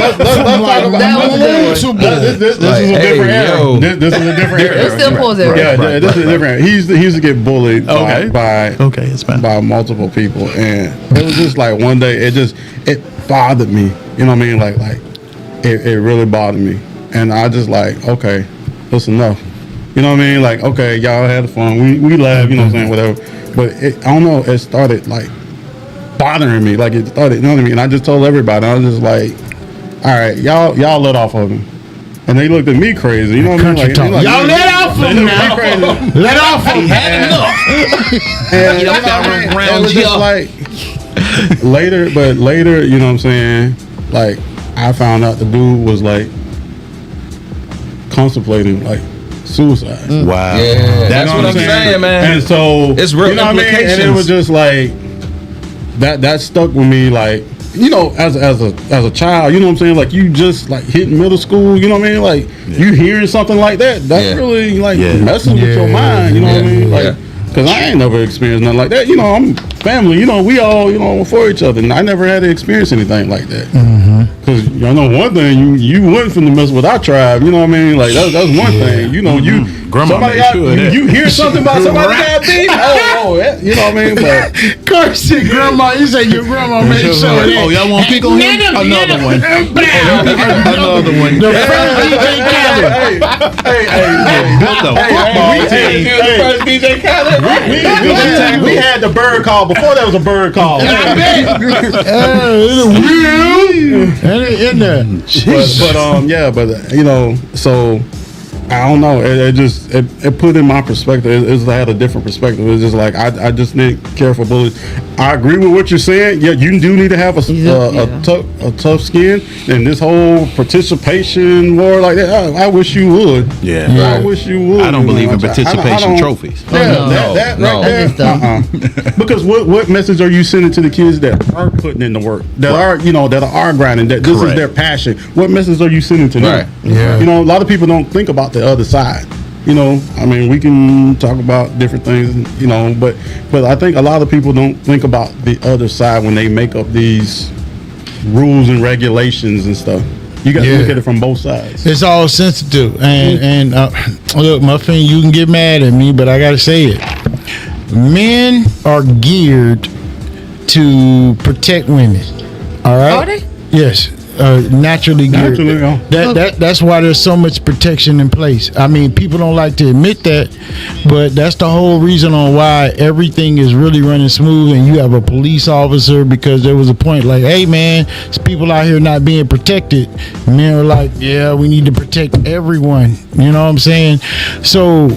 This is a different era. This is a different era. It's still pause era. Yeah, this is a different era. He used to get bullied by multiple people, and it was just like one day it bothered me. You know what I mean? Like it really bothered me, and I just like, okay, that's enough. You know what I mean? Like, okay, y'all had fun. We laughed, you know what I'm saying, whatever. But I don't know, it started like bothering me. Like it started, you know what I mean? And I just told everybody, I was just like, all right, y'all let off of him. And they looked at me crazy, you know what I mean? Like, y'all let off of him now. Let off of him. Had enough. And it was just like later, you know what I'm saying? Like I found out the dude was like contemplating like suicide. Wow. Yeah, that's what I'm saying, man. And so it's real, you know what I mean? And it was just like that stuck with me. Like, you know, as a child, you know what I'm saying? Like, you just like hitting middle school, you know what I mean? Like, you hearing something like that, that's really like messing with your mind, you know what I mean? Like, because I ain't never experienced nothing like that. You know, I'm family, you know, we all, you know, for each other. And I never had to experience anything like that. Because, I know one thing, you went from the mess with our tribe, you know what I mean? Like, that's one thing. You know, Grandma somebody made sure of that. you hear something about somebody got beat? You know what I mean? But Coach said, "Grandma," you said your grandma made sure of that. Oh, y'all want to pick on him? Another one. Another one. The first DJ Khaled. Built a football team. The first DJ Khaled. We had the bird call before there was a bird call. In there. But you know, so I don't know. It put in my perspective. It had a different perspective. It's just like I just didn't care for bullies. I agree with what you're saying. Yeah, you do need to have a tough skin. And this whole participation war like that, I wish you would. Yeah. I wish you would. I don't believe in I participation trophies. That right there. Because what message are you sending to the kids that are putting in the work, that are grinding, that this is their passion? What message are you sending to them? Right. Yeah. You know, a lot of people don't think about the other side. You know, I mean, we can talk about different things, you know, but I think a lot of people don't think about the other side when they make up these rules and regulations and stuff. You got to look at it from both sides. It's all sensitive, and look, my friend, you can get mad at me, but I gotta say it. Men are geared to protect women. All right. Are they? Yes. Naturally geared. That's why there's so much protection in place. I mean, people don't like to admit that, but that's the whole reason on why everything is really running smooth. And you have a police officer, because there was a point like, hey man, there's people out here not being protected. Men are like, yeah, we need to protect everyone. You know what I'm saying? So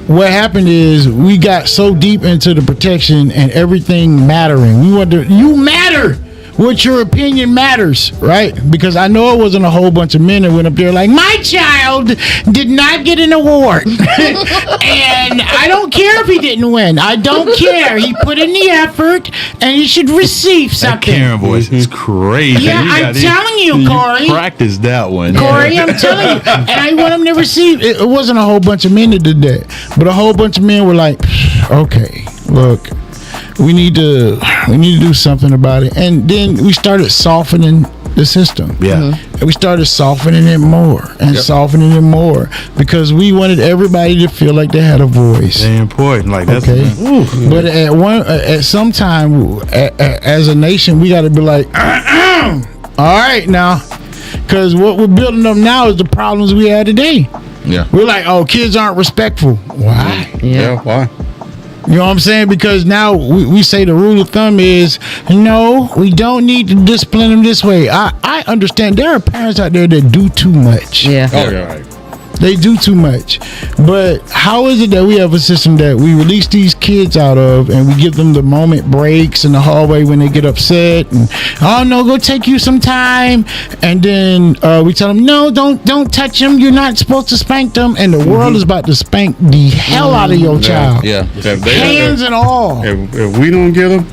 what happened is we got so deep into the protection and everything mattering. We want to, you matter. What your opinion matters, right? Because I know it wasn't a whole bunch of men that went up there like, my child did not get an award. And I don't care if he didn't win. I don't care. He put in the effort and he should receive something. That Karen voice is crazy. Yeah, I'm telling you, Corey. Practice that one. Corey, I'm telling you. And I want him to receive. It wasn't a whole bunch of men that did that. But a whole bunch of men were like, okay, look. We need to do something about it. And then we started softening the system. Yeah. And we started softening it more and softening it more, because we wanted everybody to feel like they had a voice. Very important. Like that's But at some time, as a nation, we got to be like, all right now, because what we're building up now is the problems we had today. Yeah. We're like, oh, kids aren't respectful. Why? Yeah, why? You know what I'm saying? Because now we say the rule of thumb is, no, we don't need to discipline them this way. I understand there are parents out there that do too much. Yeah. Oh, yeah, right. They do too much. But how is it that we have a system that we release these kids out of and we give them the moment breaks in the hallway when they get upset and, oh no, go take you some time, and then we tell them, no, don't touch them, you're not supposed to spank them, and the world is about to spank the hell out of your child. Yeah. Hands and all. If we don't get them,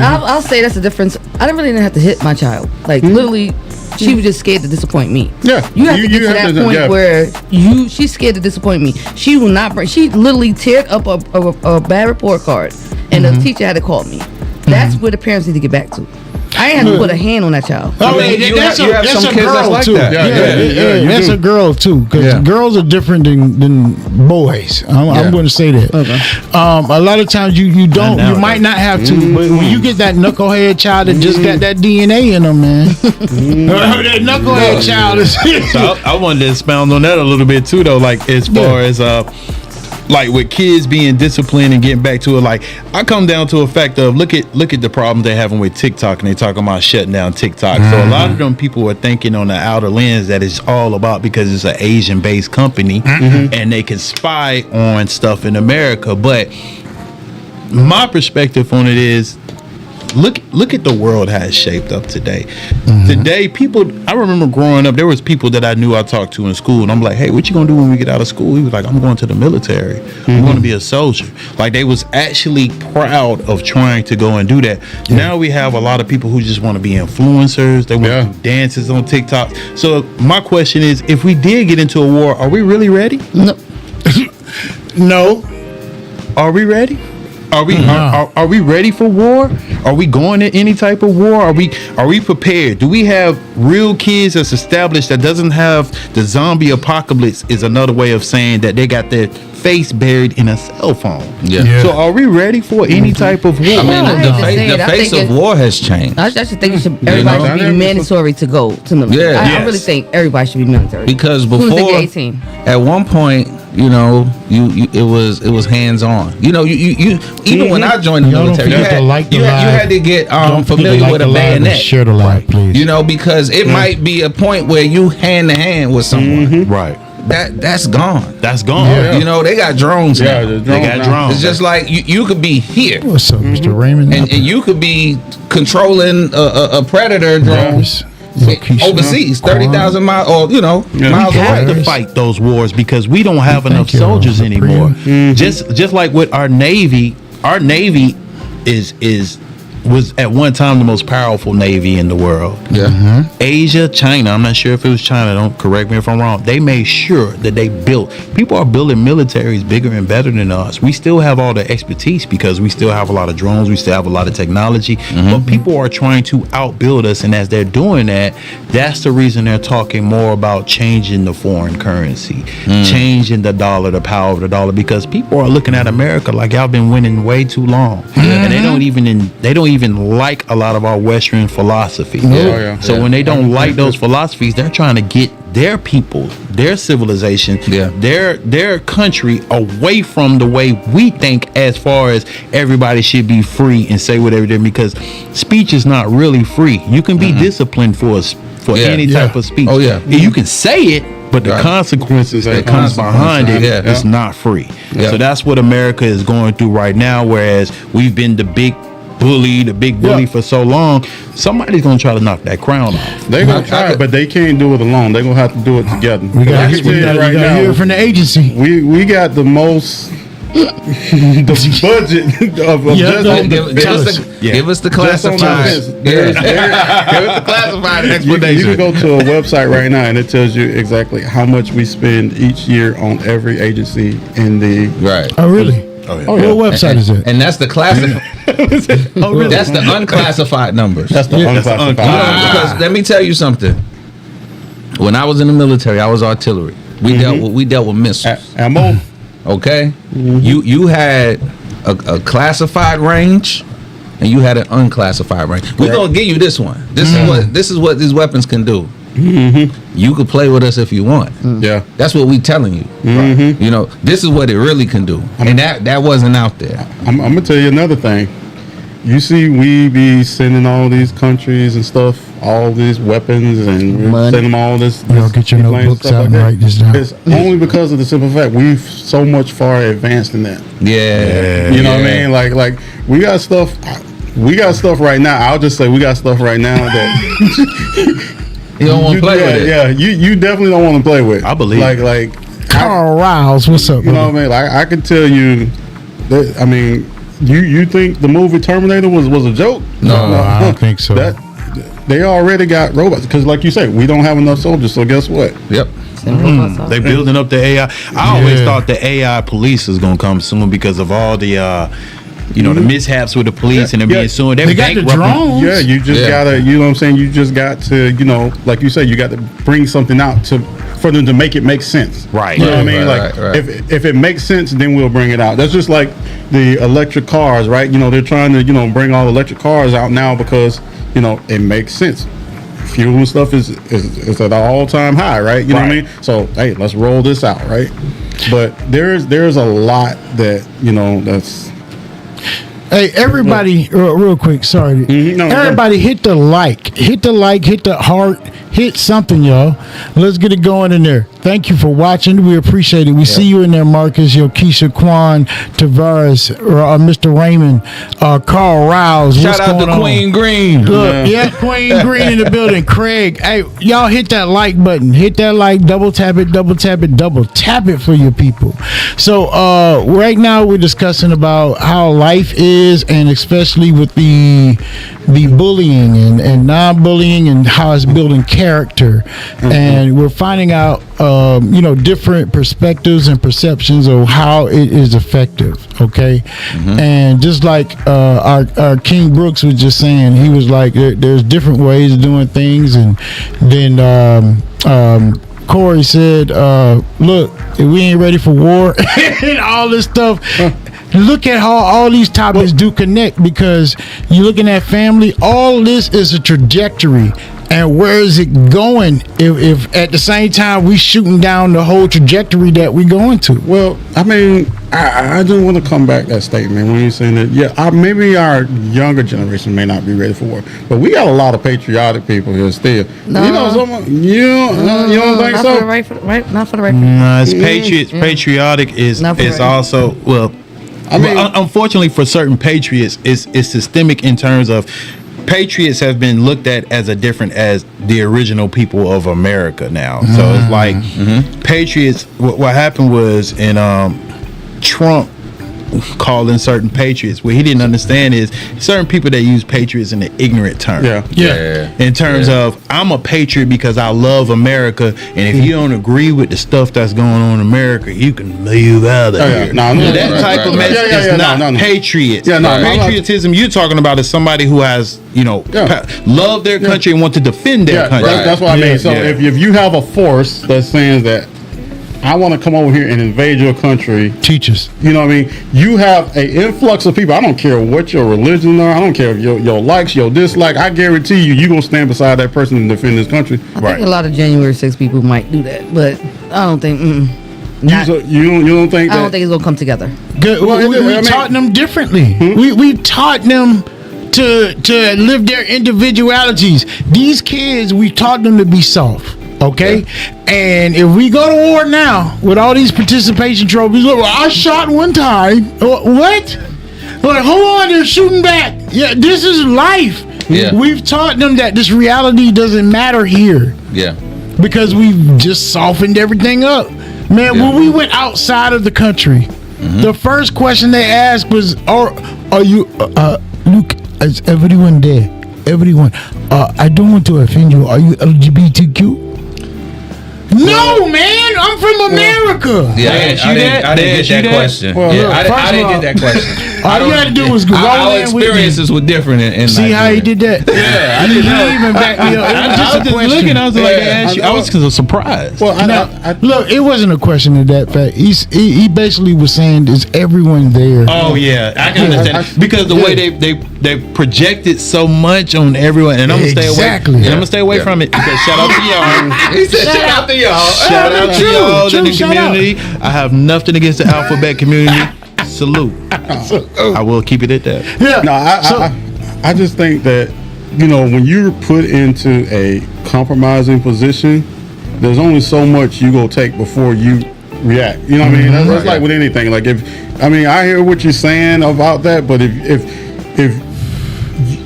I'll say that's the difference. I didn't really have to hit my child. Like literally, she was just scared to disappoint me. Yeah, you have to get to that point where she's scared to disappoint me. She will not bring. She literally teared up a bad report card, and the teacher had to call me. That's where the parents need to get back to. I ain't have to put a hand on that child. I mean, that's a girl too. Yeah, that's a girl too, because girls are different than boys. I'm going to say that. Okay. A lot of times you might not have to, but when you get that knucklehead child that just got that DNA in them, man, that knucklehead child is. So I wanted to expound on that a little bit too, though. Like as far as like with kids being disciplined and getting back to it, like I come down to a fact of look at the problem they're having with TikTok, and they talking about shutting down TikTok. So a lot of them people are thinking on the outer lens that it's all about because it's an Asian based company and they can spy on stuff in America. But my perspective on it is look at the world how it's shaped up today. Today, people. I remember growing up, there was people that I knew I talked to in school, and I'm like, hey, what you gonna do when we get out of school? He was like, I'm going to the military. I'm going to be a soldier. Like, they was actually proud of trying to go and do that. Now we have a lot of people who just want to be influencers. They want to do dances on TikTok. So my question is, if we did get into a war, are we really ready? No. No. Are we ready? Are we ready for war? Are we going to any type of war? Are we prepared? Do we have real kids that's established that doesn't have the zombie apocalypse? Is another way of saying that they got their face buried in a cell phone. Yeah. So are we ready for any type of war? I mean, I hate to say it. the I face think of war has changed. I just think everybody should be mandatory to go to military. Yeah. I really think everybody should be military. Because As soon as they before, get 18. at one point, you it was hands on. You even when I joined the Y'all don't military, you forget to had, like the you live. had to get Don't forget to familiar like with a the live and bayonet. share the live, please. Because it might be a point where you hand to hand with someone. Right. That's gone. That's gone. Yeah. They got drones now. the They got now. drones. It's just like you could be here. What's up, Mr. Raymond? And you could be controlling a predator drone overseas, 30,000 miles, or miles We away. have to fight those wars because we don't have enough Thank you. soldiers anymore. Mm-hmm. Just like with our Navy was at one time the most powerful navy in the world. Yeah. Asia, China, I'm not sure if it was China, don't correct me if I'm wrong. They made sure that they built, people are building militaries bigger and better than us. We still have all the expertise because we still have a lot of drones, we still have a lot of technology, but people are trying to outbuild us, and as they're doing that, that's the reason they're talking more about changing the foreign currency, changing the dollar, the power of the dollar, because people are looking at America like y'all been winning way too long. And they don't even like a lot of our Western philosophy. So when they don't like those philosophies, they're trying to get their people, their civilization, their country away from the way we think, as far as everybody should be free and say whatever they, because speech is not really free. You can be disciplined for any type of speech. You can say it, but the consequences that comes behind it is not free. So that's what America is going through right now, whereas we've been the big bully for so long. Somebody's gonna try to knock that crown off. They're gonna try, but they can't do it alone. They're gonna have to do it together. We got to hear it from the agency. We got the most the budget of just on the give us the classified. Give us the classified explanation. You can go to a website right now and it tells you exactly how much we spend each year on every agency in the Oh, really? Oh, yeah. What website is it? And that's the classified. That's the unclassified numbers. That's the unclassified. Because let me tell you something. When I was in the military, I was artillery. We dealt with missiles. Ammo. Okay, you had a classified range, and you had an unclassified range. We're gonna give you this one. This is what these weapons can do. You could play with us if you want. Yeah, that's what we telling you. This is what it really can do, and that wasn't out there. I'm gonna tell you another thing. You see, we be sending all these countries and stuff, all these weapons, and we send them all this. Get your notebooks out and write this down. It's only because of the simple fact we've so much far advanced in that. You know what I mean? Like we got stuff. We got stuff right now. I'll just say we got stuff right now that you don't want to play with it. Yeah, you definitely don't want to play with. I believe. Like Carl Riles, what's up? You know what I mean? Like I can tell you that. I mean. You think the movie Terminator was a joke? No, I don't think so. They already got robots because, like you say, we don't have enough soldiers. So guess what? Yep. They building up the AI. I always thought the AI police was gonna come soon because of all the the mishaps with the police and them being sued. They got the drones. Yeah, you just gotta. You know what I'm saying? You just got to. Like you said, you got to bring something out for them to make it make sense. Right. You know what I mean? Right, Like if it makes sense, then we'll bring it out. That's just like the electric cars, right? They're trying to bring all electric cars out now because it makes sense. Fuel and stuff is at an all-time high, right? You know what I mean? So hey, let's roll this out, right? But there's a lot that that's. Hey, everybody, real quick, sorry. Everybody hit the heart, hit something, y'all. Let's get it going in there. thank you for watching. We appreciate it. We see you in there, Marcus, Keisha Kwan, Tavares, Mr. Raymond, Carl Rouse. Shout out to Queen Green. Good. Yeah, Queen Green in the building. Craig, hey, y'all hit that like button. Hit that like, double tap it for your people. So right now we're discussing about how life is, and especially with the bullying and non-bullying and how it's building character. And we're finding out different perspectives and perceptions of how it is effective. Okay. And just like our King Brooks was just saying, he was like, there's different ways of doing things. And then Corey said, look, we ain't ready for war and all this stuff. Look at how all these topics do connect, because you're looking at family. All this is a trajectory, and where is it going if at the same time we shooting down the whole trajectory that we going to? Well, I mean, I just want to come back that statement when you're saying that. Yeah, maybe our younger generation may not be ready for war, but we got a lot of patriotic people here still. No. You know, you don't think not so? For the right, not for the right. No, it's patriotic is also, well, I mean, unfortunately for certain patriots, it's systemic in terms of patriots have been looked at as as the original people of America now. So it's like patriots. What happened was in Trump calling certain patriots, what he didn't understand is certain people that use patriots in an ignorant term. In terms of, I'm a patriot because I love America, and if you don't agree with the stuff that's going on in America, you can leave out of here. That type of message is not patriots. Patriotism you're talking about is somebody who has love their country and want to defend their country. That's what I mean. So if you have a force that's saying that I want to come over here and invade your country. Teachers. You know what I mean? You have an influx of people. I don't care what your religion are. I don't care if your likes, your dislike. I guarantee you're going to stand beside that person and defend this country. I think a lot of January 6 people might do that, but I don't think. You don't think that? I don't think it's going to come together. Good. Well, we taught them differently. We taught them to live their individualities. These kids, we taught them to be soft. Okay, and if we go to war now with all these participation trophies, look, I shot one time. What? Like, hold on, they're shooting back. Yeah, this is life. Yeah. We've taught them that this reality doesn't matter here. Yeah. Because we've just softened everything up. Man, when we went outside of the country, the first question they asked was, "Are you Luke? Is everyone there? Everyone? I don't want to offend you. Are you LGBTQ?" No, man, I'm from America. Yeah, I didn't get that question. Well, I didn't get that question. All you had to do was go our experiences were different. In see Nigeria. how he did that? Yeah, I didn't know. He even backed me up. It was just a question. Looking, I was like, I was surprised. Well, look, it wasn't a question of that fact. He basically was saying, is everyone there? Oh yeah, I can understand because the way they projected so much on everyone, and I'm gonna stay away. And I'm gonna stay away from it because shout out to y'all. He said shout out to y'all. Shout out to y'all in the community. I have nothing against the alphabet community. Salute. I will keep it at that. Yeah. No, I just think that, when you're put into a compromising position, there's only so much you go take before you react. You know what I mean? That's like with anything. Like I hear what you're saying about that, but if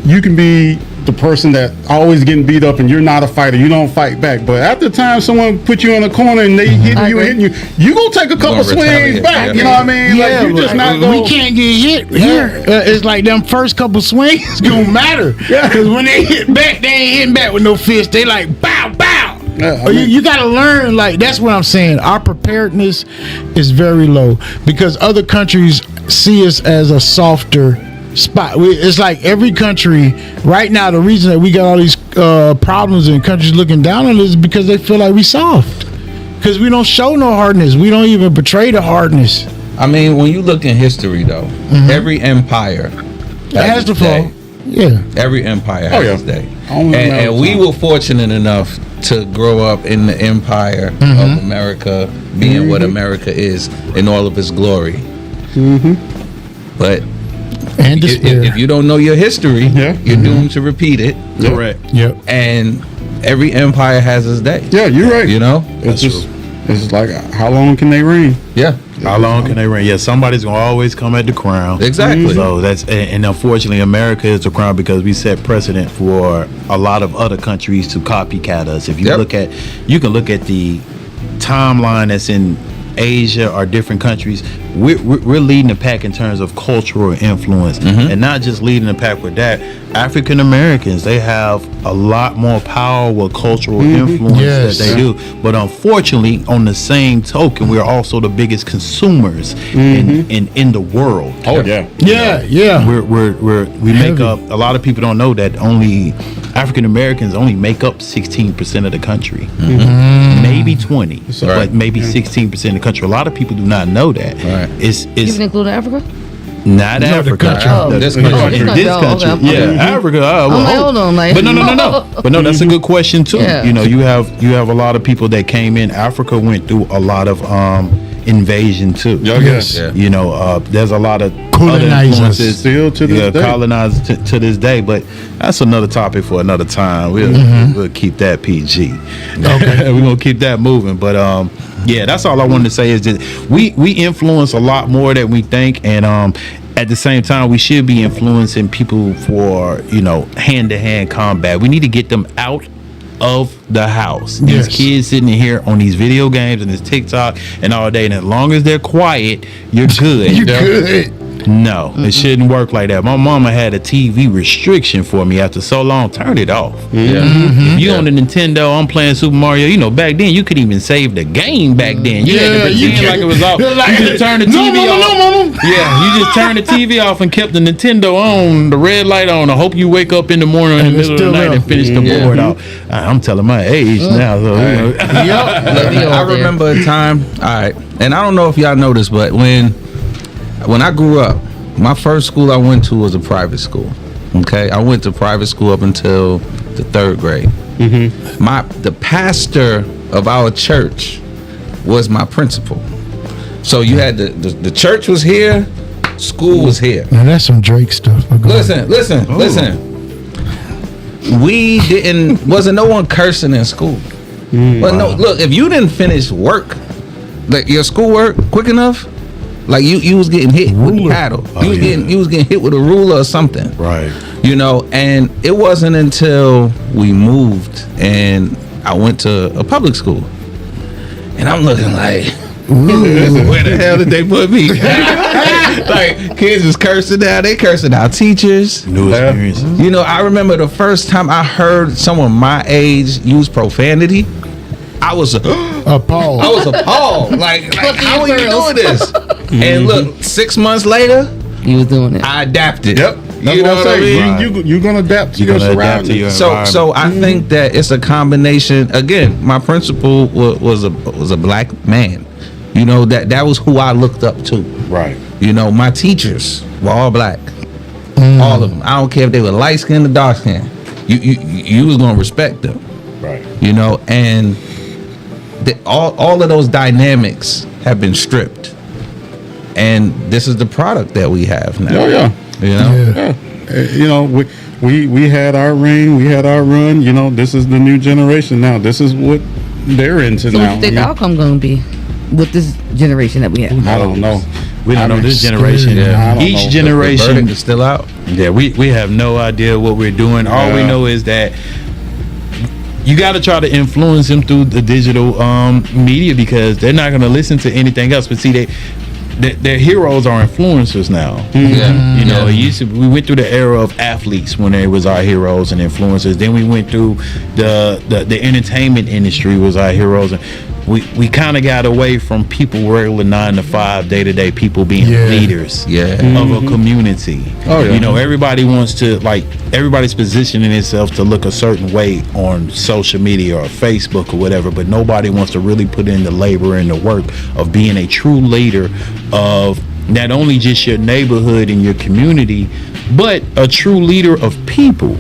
you can be the person that always getting beat up and you're not a fighter, you don't fight back. But after time someone put you in a corner and they hitting you gonna take a couple swings back. You know what I mean? Yeah, like you just not gonna, we can't get hit here. It's like them first couple swings gonna matter. Because when they hit back, they ain't hitting back with no fist. They like bow, bow. Yeah, you got to learn, like, that's what I'm saying. Our preparedness is very low because other countries see us as a softer spot. It's like every country right now, the reason that we got all these problems and countries looking down on us is because they feel like we soft, because we don't show no hardness. We don't even portray the hardness. I mean, when you look in history though, every empire has to fall. Yeah, every empire has its day, and we were fortunate enough to grow up in the empire of America, being what America is in all of its glory. But and if you don't know your history, you're doomed to repeat it. Correct. Yep. And every empire has its day. Yeah, you're right. You know, It's just It's like, how long can they reign? Yeah, How long can they reign? Yeah, somebody's gonna always come at the crown. exactly. So and unfortunately, America is the crown because we set precedent for a lot of other countries to copycat us. If you Yep. you can look at the timeline that's in Asia or different countries. We're leading the pack in terms of cultural influence, and not just leading the pack with that. African Americans, they have a lot more power with cultural influence Yes. that they do. But unfortunately, on the same token, we're also the biggest consumers in the world. Oh yeah. Yeah. We make up. A lot of people don't know that only African Americans only make up 16% of the country, maybe 20, but maybe 16% of the country. A lot of people do not know that. Right. It's Even including Africa? not No, the Africa. country. Oh. This In country. this Oh, country, okay. yeah, Africa. Well, I'm like, hold on, like, but no. But no, that's a good question too. Yeah. You know, you have a lot of people that came in. Africa went through a lot of invasion too. Yes. Yeah. You know, there's a lot of Colonizers. other influences Still to this day. colonized to this day. But that's another topic for another time. We'll keep that PG. Okay, we're gonna keep that moving. But yeah, that's all I wanted to say is that we influence a lot more than we think, and at the same time, we should be influencing people for hand-to-hand combat. We need to get them out of the house. These Yes. kids sitting in here on these video games and this TikTok and all day, and as long as they're quiet, you're good. You good? No, it shouldn't work like that. My mama had a TV restriction for me after so long. Turn it off. Yeah. If you on the Nintendo, I'm playing Super Mario. Back then you could even save the game. Back then, you had to pretend like it was off. You just turn the TV off. Mama. Yeah, you just turned the TV off and kept the Nintendo on, the red light on. I hope you wake up in the morning in And the it's middle of the still night and up. finish the board off. I'm telling my age now. So, I remember a time. All right, and I don't know if y'all know this, but when I grew up, my first school I went to was a private school. Okay, I went to private school up until the 3rd grade. The pastor of our church was my principal. So you had the church was here, school was here. Now that's some Drake stuff. Listen. Wasn't no one cursing in school. But no, look, if you didn't finish work, like your schoolwork quick enough, like you was getting hit with the paddle. You was getting hit with a ruler or something. right. And it wasn't until we moved and I went to a public school. And I'm looking like, where the hell did they put me? Like, kids is cursing out. They cursing out teachers. New experiences. I remember the first time I heard someone my age use profanity. I was Appalled. appalled. Like how are you doing this? And look, 6 months later, You was doing it. I adapted. Yep. That's You know what what I I'm saying. mean? You're gonna adapt to You're your gonna adapt to surroundings. your So environment. I think that it's a combination. Again, my principal was a black man. That was who I looked up to. Right. My teachers were all black. All of them. I don't care if they were light skinned or dark skinned. You was gonna respect them. Right. And all of those dynamics have been stripped. And this is the product that we have now. Oh yeah. We had our reign, we had our run. This is the new generation now. This is what they're into So what now. you think the outcome going to be with this generation that we have? I don't know. We don't know this scared. generation. I don't know. Each The The generation. verdict is still out. Yeah, we have no idea what we're doing. All we Yeah. know is that you got to try to influence them through the digital media because they're not going to listen to anything else. But see, their heroes are influencers now. Yeah. It used to. We went through the era of athletes when they was our heroes and influencers. Then we went through the entertainment industry was our heroes. And we kind of got away from people regular 9 to 5 day-to-day people being leaders of a community. Oh, yeah. Everybody wants to everybody's positioning itself to look a certain way on social media or Facebook or whatever, but nobody wants to really put in the labor and the work of being a true leader of not only just your neighborhood and your community, but a true leader of people.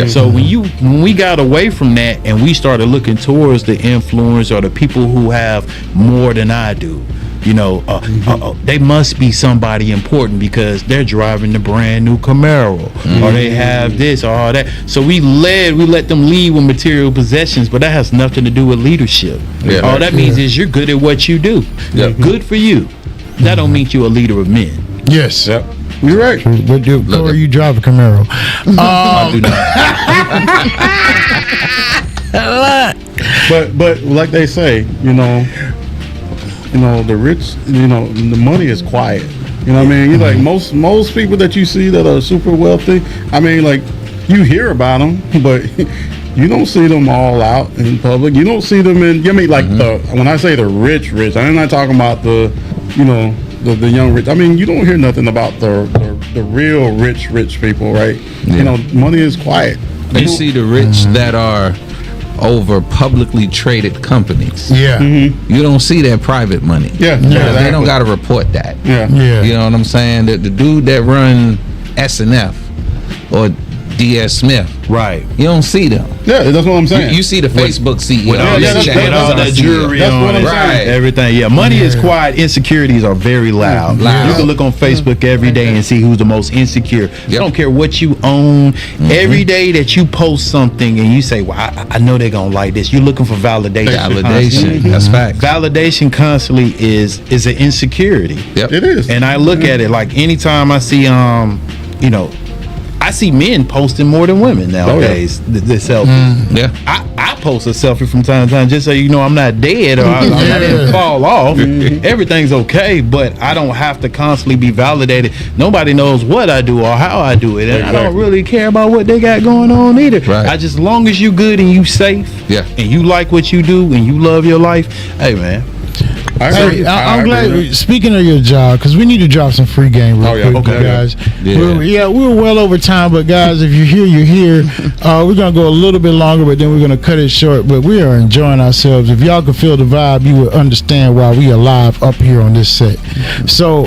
So when we got away from that and we started looking towards the influence or the people who have more than I do, They must be somebody important because they're driving the brand new Camaro, or they have this or all that. So we let them lead with material possessions, but that has nothing to do with leadership. Yeah, all that means is you're good at what you do. Good for you. That don't mean you're a leader of men. Yes. Yep. You're right. What do Corey, you drive a Camaro? I do not. But like they say, the rich, the money is quiet. You know what I mean? You like most people that you see that are super wealthy. I mean, like you hear about them, but you don't see them all out in public. You don't see them in. I mean, like when I say the rich, I'm not talking about the young rich. I mean, you don't hear nothing about the real rich people, right? Yeah. Money is quiet. You see the rich that are over publicly traded companies. Yeah. You don't see their private money. Yeah. They don't got to report that. Yeah. You know what I'm saying? The dude that run S&F or DS Smith, Right. you don't see them. Yeah, that's what I'm saying. You see the Facebook CEO. With all yeah, that that's all that jewelry That's on what I'm it, saying. everything. Yeah, money is quiet. Insecurities are very loud. Loud. You can look on Facebook every day and see who's the most insecure. I don't care what you own. Every day that you post something and you say, "Well, I know they're gonna like this," you're looking for validation. Validation. That's fact. Validation constantly is an insecurity. Yep. It is. And I look at it like anytime I see I see men posting more than women nowadays. The selfies. Yeah. I post a selfie from time to time just so you know I'm not dead or I didn't fall off. Everything's okay, but I don't have to constantly be validated. Nobody knows what I do or how I do it, and I don't really care about what they got going on either. Right. I just, as long as you good and you safe, and you like what you do and you love your life, hey man. Hey, I'm glad. Speaking of your job, because we need to drop some free game real quick, guys. Yeah. We're well over time, but guys, if you're here, you're here. We're gonna go a little bit longer, but then we're gonna cut it short. But we are enjoying ourselves. If y'all could feel the vibe, you would understand why we are live up here on this set. So,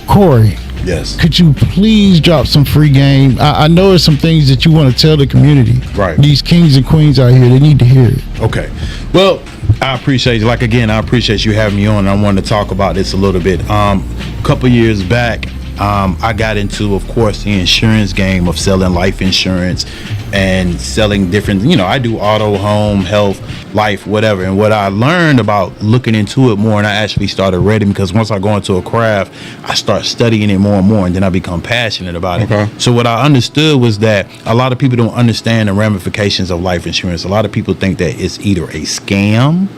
Corey. Yes. Could you please drop some free game? I know there's some things that you want to tell the community. Right. These kings and queens out here, they need to hear it. Okay. Well, I appreciate you. Like, again, I appreciate you having me on. I wanted to talk about this a little bit. A couple years back, I got into, of course, the insurance game of selling life insurance and selling different, I do auto, home, health, life, whatever. And what I learned about looking into it more, and I actually started reading, because once I go into a craft, I start studying it more and more, and then I become passionate about it. So what I understood was that a lot of people don't understand the ramifications of life insurance. A lot of people think that it's either a scam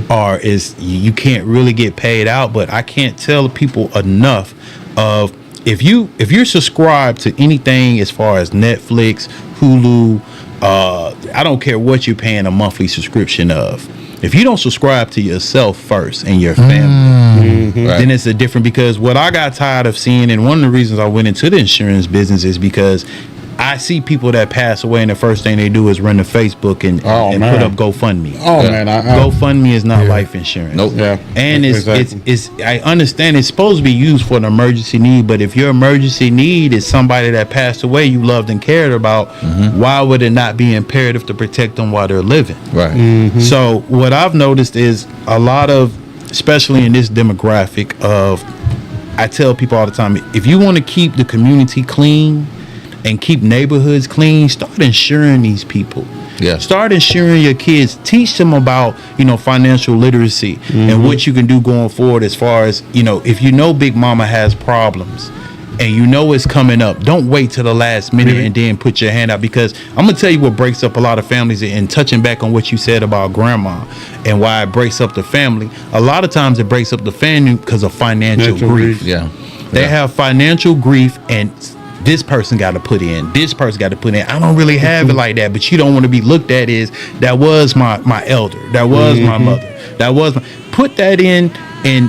or you can't really get paid out, but I can't tell people enough of, if you're subscribed to anything as far as Netflix, Hulu, I don't care what you're paying a monthly subscription of. If you don't subscribe to yourself first and your family, then it's a different, because what I got tired of seeing, and one of the reasons I went into the insurance business is because I see people that pass away and the first thing they do is run to Facebook and put up GoFundMe. GoFundMe is not life insurance. Nope. Yeah. And it's I understand it's supposed to be used for an emergency need, but if your emergency need is somebody that passed away you loved and cared about, why would it not be imperative to protect them while they're living? Right. So what I've noticed is a lot of, especially in this demographic of, I tell people all the time, if you want to keep the community clean and keep neighborhoods clean, start insuring these people. Yeah. Start insuring your kids. Teach them about, financial literacy and what you can do going forward, as far as, if Big Mama has problems and it's coming up, don't wait till the last minute and then put your hand out, because I'm going to tell you what breaks up a lot of families. And touching back on what you said about grandma and why it breaks up the family, a lot of times it breaks up the family because of financial grief. Yeah. They have financial grief, and this person got to put in, this person got to put in. I don't really have it like that, but you don't want to be looked at as, that was my elder, that was my mother, that was put that in. And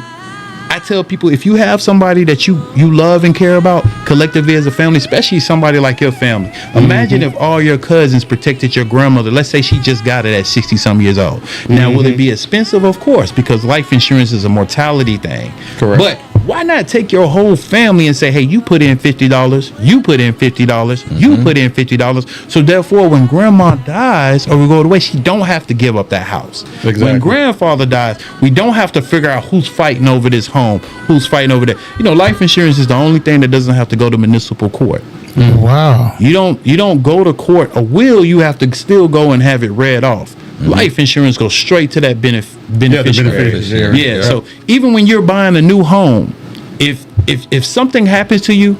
I tell people, if you have somebody that you love and care about collectively as a family, especially somebody like your family, imagine if all your cousins protected your grandmother. Let's say she just got it at 60-some years old. Now, will it be expensive? Of course, because life insurance is a mortality thing. Correct. But Why not take your whole family and say, hey, you put in $50, you put in $50, you put in $50. So therefore, when grandma dies or we go away, she don't have to give up that house. Exactly. When grandfather dies, we don't have to figure out who's fighting over this home, who's fighting over that. You know, life insurance is the only thing that doesn't have to go to municipal court. Wow. You don't go to court. A will, you have to still go and have it read off. Life insurance goes straight to that beneficiary. beneficiary. Yeah. So even when you're buying a new home, if something happens to you,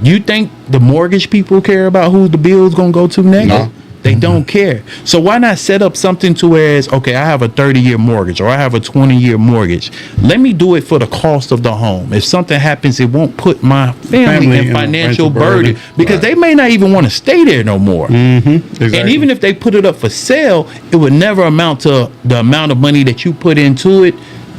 you think the mortgage people care about who the bill's gonna go to next? No. They don't care. So why not set up something to where it's, okay, I have a 30-year mortgage or I have a 20-year mortgage. Let me do it for the cost of the home. If something happens, it won't put my family in financial burden because they may not even want to stay there no more. Exactly. And even if they put it up for sale, it would never amount to the amount of money that you put into it.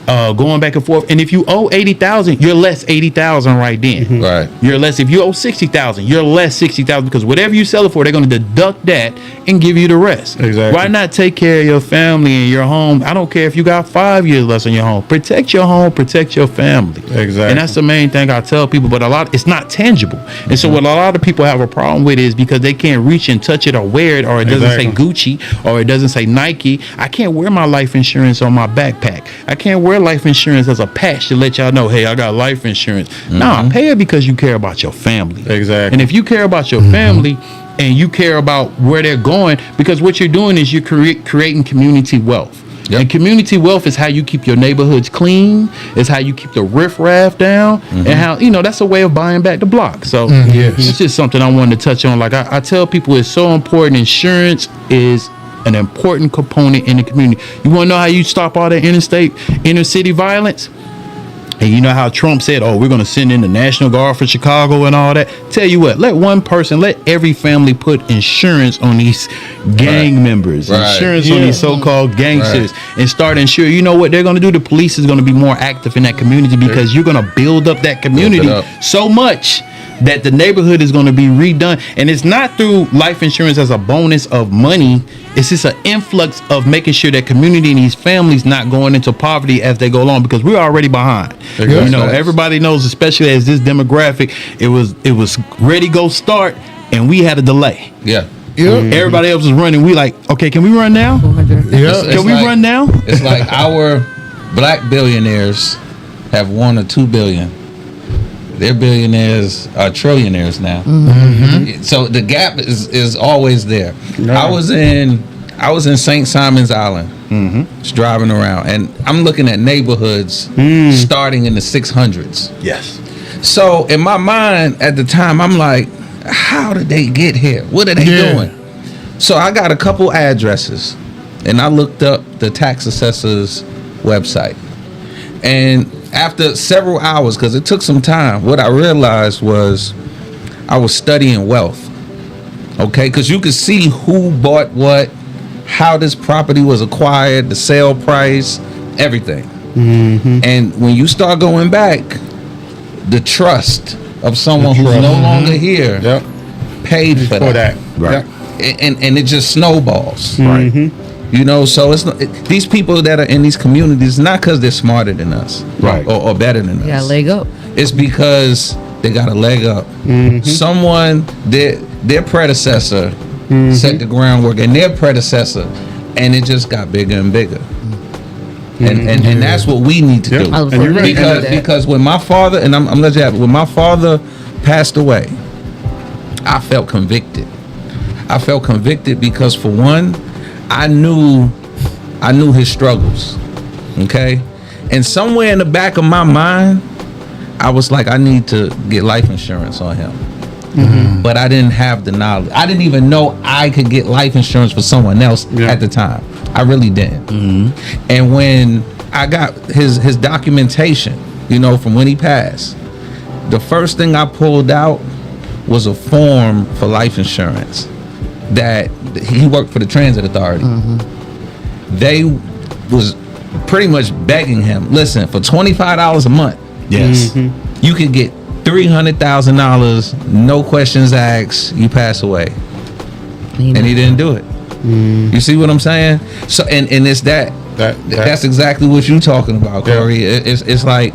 Going back and forth, and if you owe 80,000, you're less 80,000 right then. Right. You're less. If you owe 60,000, you're less 60,000 because whatever you sell it for, they're going to deduct that and give you the rest. Exactly. Why not take care of your family and your home? I don't care if you got 5 years less on your home. Protect your home. Protect your family. Exactly. And that's the main thing I tell people. But it's not tangible. And so what a lot of people have a problem with is because they can't reach and touch it or wear it, or it doesn't say Gucci or it doesn't say Nike. I can't wear my life insurance on my backpack. I can't wear life insurance as a patch to let y'all know, hey, I got life insurance. Nah, pay it because you care about your family. Exactly. And if you care about your family and you care about where they're going, because what you're doing is you're creating community wealth. Yep. And community wealth is how you keep your neighborhoods clean. It's how you keep the riffraff down, and how that's a way of buying back the block. So it's just something I wanted to touch on. Like I tell people, it's so important. Insurance is an important component in the community. You want to know how you stop all that inner city violence? And you know how Trump said, oh, we're going to send in the National Guard for Chicago and all that. Tell you what, let every family put insurance on these gang members, insurance on these so-called gangsters, and start insuring. You know what they're going to do? The police is going to be more active in that community because you're going to build up that community so much that the neighborhood is going to be redone. And it's not through life insurance as a bonus of money. It's just an influx of making sure that community and these families not going into poverty as they go along, because we're already behind. You know, everybody knows, especially as this demographic, it was ready, go start, and we had a delay. Everybody else was running. We like, okay, can we run now? Can we run now? It's like our black billionaires have 1 or 2 billion. Their billionaires are trillionaires now. So the gap is always there. I was in St. Simon's Island, just driving around, and I'm looking at neighborhoods starting in the 600s. Yes. So in my mind at the time, I'm like, how did they get here? What are they doing? So I got a couple addresses, and I looked up the tax assessor's website, and after several hours, because it took some time, what I realized was I was studying wealth. Okay, because you could see who bought what, how this property was acquired, the sale price, everything. And when you start going back, the trust of someone who's no longer here paid for that. Right. And it just snowballs. Right. You know, so it's not, these people that are in these communities, not because they're smarter than us, or better than us. Got a leg up. It's because they got a leg up. Someone, their predecessor set the groundwork, and their predecessor, and it just got bigger and bigger. And that's what we need to do. Because when my father, and I'm letting you have it, when my father passed away, I felt convicted. I felt convicted because, for one, I knew his struggles, okay? And somewhere in the back of my mind, I was like, I need to get life insurance on him. But I didn't have the knowledge. I didn't even know I could get life insurance for someone else at the time. I really didn't. And when I got his documentation, you know, from when he passed, the first thing I pulled out was a form for life insurance that he worked for the transit authority. They was pretty much begging him, listen, for $25 a month, you could get $300,000, no questions asked, you pass away. And he didn't do it. You see what I'm saying? So and it's that's exactly what you're talking about, Corey. It's like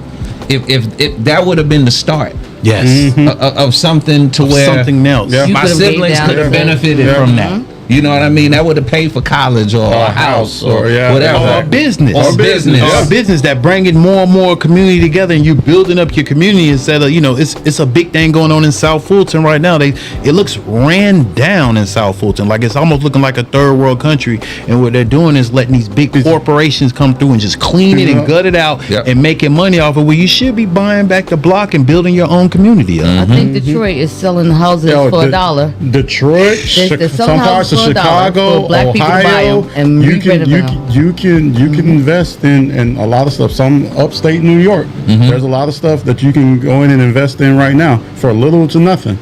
if that would have been the start Yes. of something to where Something else. Yeah. my could've gave siblings down could have to that. benefited from that. You know what I mean? That would have paid for college or a house or whatever. Or business. Or business. Or business that bringing more and more community together, and you building up your community instead of, it's a big thing going on in South Fulton right now. It looks ran down in South Fulton. Like it's almost looking like a third world country. And what they're doing is letting these big corporations come through and just clean it and gut it out and making money off it. Well, you should be buying back the block and building your own community up. I think Detroit is selling houses for $1. Detroit, They're some selling parts of houses for $1 Chicago, for black people to buy Ohio, 'em and you re-rent 'em out. can invest in a lot of stuff. Some upstate New York, there's a lot of stuff that you can go in and invest in right now for little to nothing.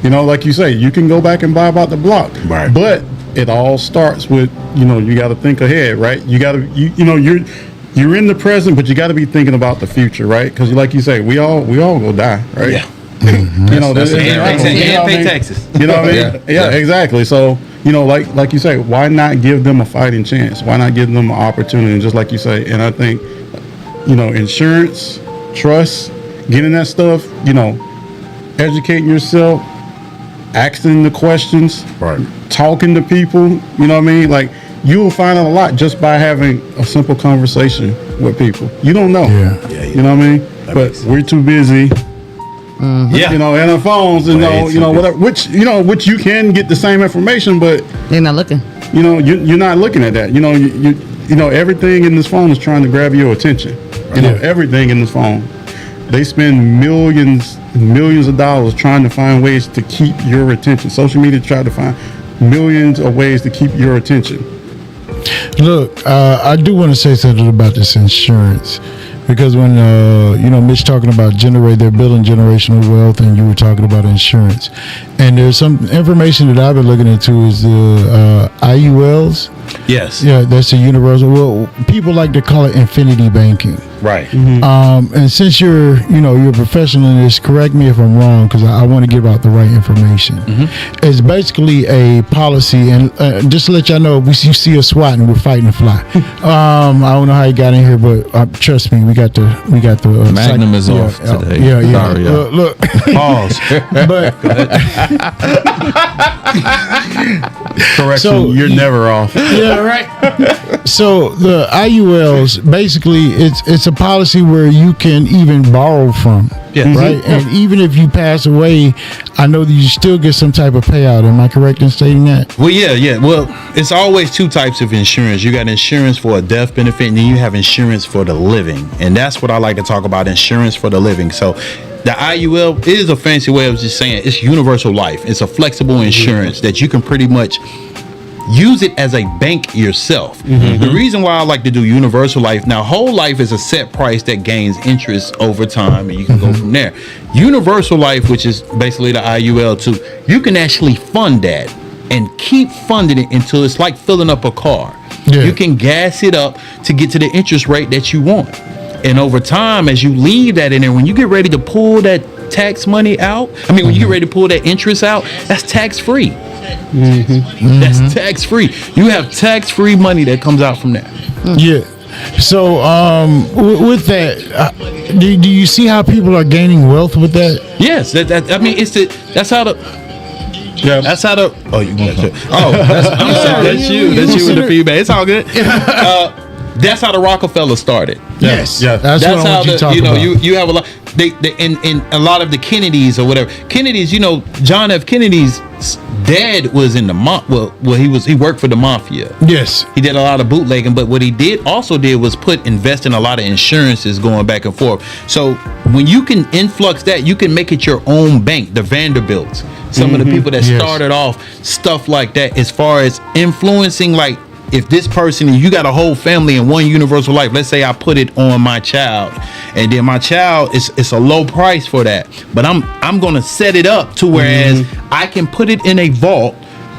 Like you say, you can go back and buy about the block, Right. But it all starts with you got to think ahead, right? You got to you're in the present, but you got to be thinking about the future, right? Because like you say, we all go die, right? Yeah. This is- And pay taxes. You know what I mean? Yeah, exactly. So, like you say, why not give them a fighting chance? Why not give them an opportunity? And just like you say, and I think, insurance, trust, getting that stuff, educating yourself, asking the questions, Right. talking to people, you know what I mean? Like, you will find out a lot just by having a simple conversation with people. You don't know. Yeah. You know what I mean? But makes sense. we're too busy. Yeah. And our phones, and Way too whatever. Which you can get the same information, but They're not looking. you're not looking at that. Everything in this phone is trying to grab your attention. Everything in this phone. They spend millions and millions of dollars trying to find ways to keep your attention. Social media try to find millions of ways to keep your attention. Look, I do want to say something about this insurance, because when Mitch talking about they're building generational wealth, and you were talking about insurance, and there's some information that I've been looking into is the IULs. Yes. Yeah, that's a universal. Well, people like to call it infinity banking. Right. And since you're a professional in this, correct me if I'm wrong, because I want to give out the right information. It's basically a policy, and just to let y'all know, if you see us swatting, we're fighting a fly. I don't know how you got in here, but trust me, we got the Magnum is off today. Yeah. Sorry, y'all. Look. Pause. But Correction, So, you're never off. yeah, right. So the IULs, basically, it's a policy where you can even borrow from. Yeah. Right. And even if you pass away, I know that you still get some type of payout. Am I correct in stating that? Well, yeah. Well, it's always two types of insurance. You got insurance for a death benefit, and then you have insurance for the living. And that's what I like to talk about, insurance for the living. So the IUL is a fancy way of just saying it's universal life. It's a flexible insurance that you can pretty much use it as a bank yourself. The reason why I like to do universal life, now whole life is a set price that gains interest over time, and you can go from there. Universal life, which is basically the IUL too, you can actually fund that and keep funding it until it's like filling up a car. Yeah. You can gas it up to get to the interest rate that you want. And over time, as you leave that in there, when you get ready to pull that tax money out, when you get ready to pull that interest out, that's tax free. That's tax free. You have tax free money that comes out from that. Yeah. So with that, do you see how people are gaining wealth with that? Yes, that's how the. Yeah. That's how the. Oh, you got it. Oh, I'm sorry. That's you with the feedback. It's all good. That's how the Rockefeller started. Yes. Yeah. That's what I how want you to talk about. you have a lot. They and a lot of the Kennedys or whatever. Kennedys, John F. Kennedy's dad was in the he worked for the mafia. Yes. He did a lot of bootlegging, but what he also did was invest in a lot of insurances going back and forth. So when you can influx that, you can make it your own bank. The Vanderbilts, some of the people that started off stuff like that, as far as influencing, like, if this person, you got a whole family in one universal life, let's say I put it on my child, and then my child, it's a low price for that, but I'm gonna set it up to whereas I can put it in a vault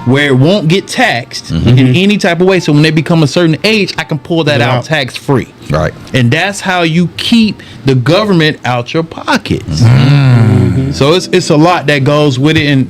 where it won't get taxed in any type of way. So when they become a certain age, I can pull that out tax free. Right. And that's how you keep the government out your pockets. So it's a lot that goes with it, and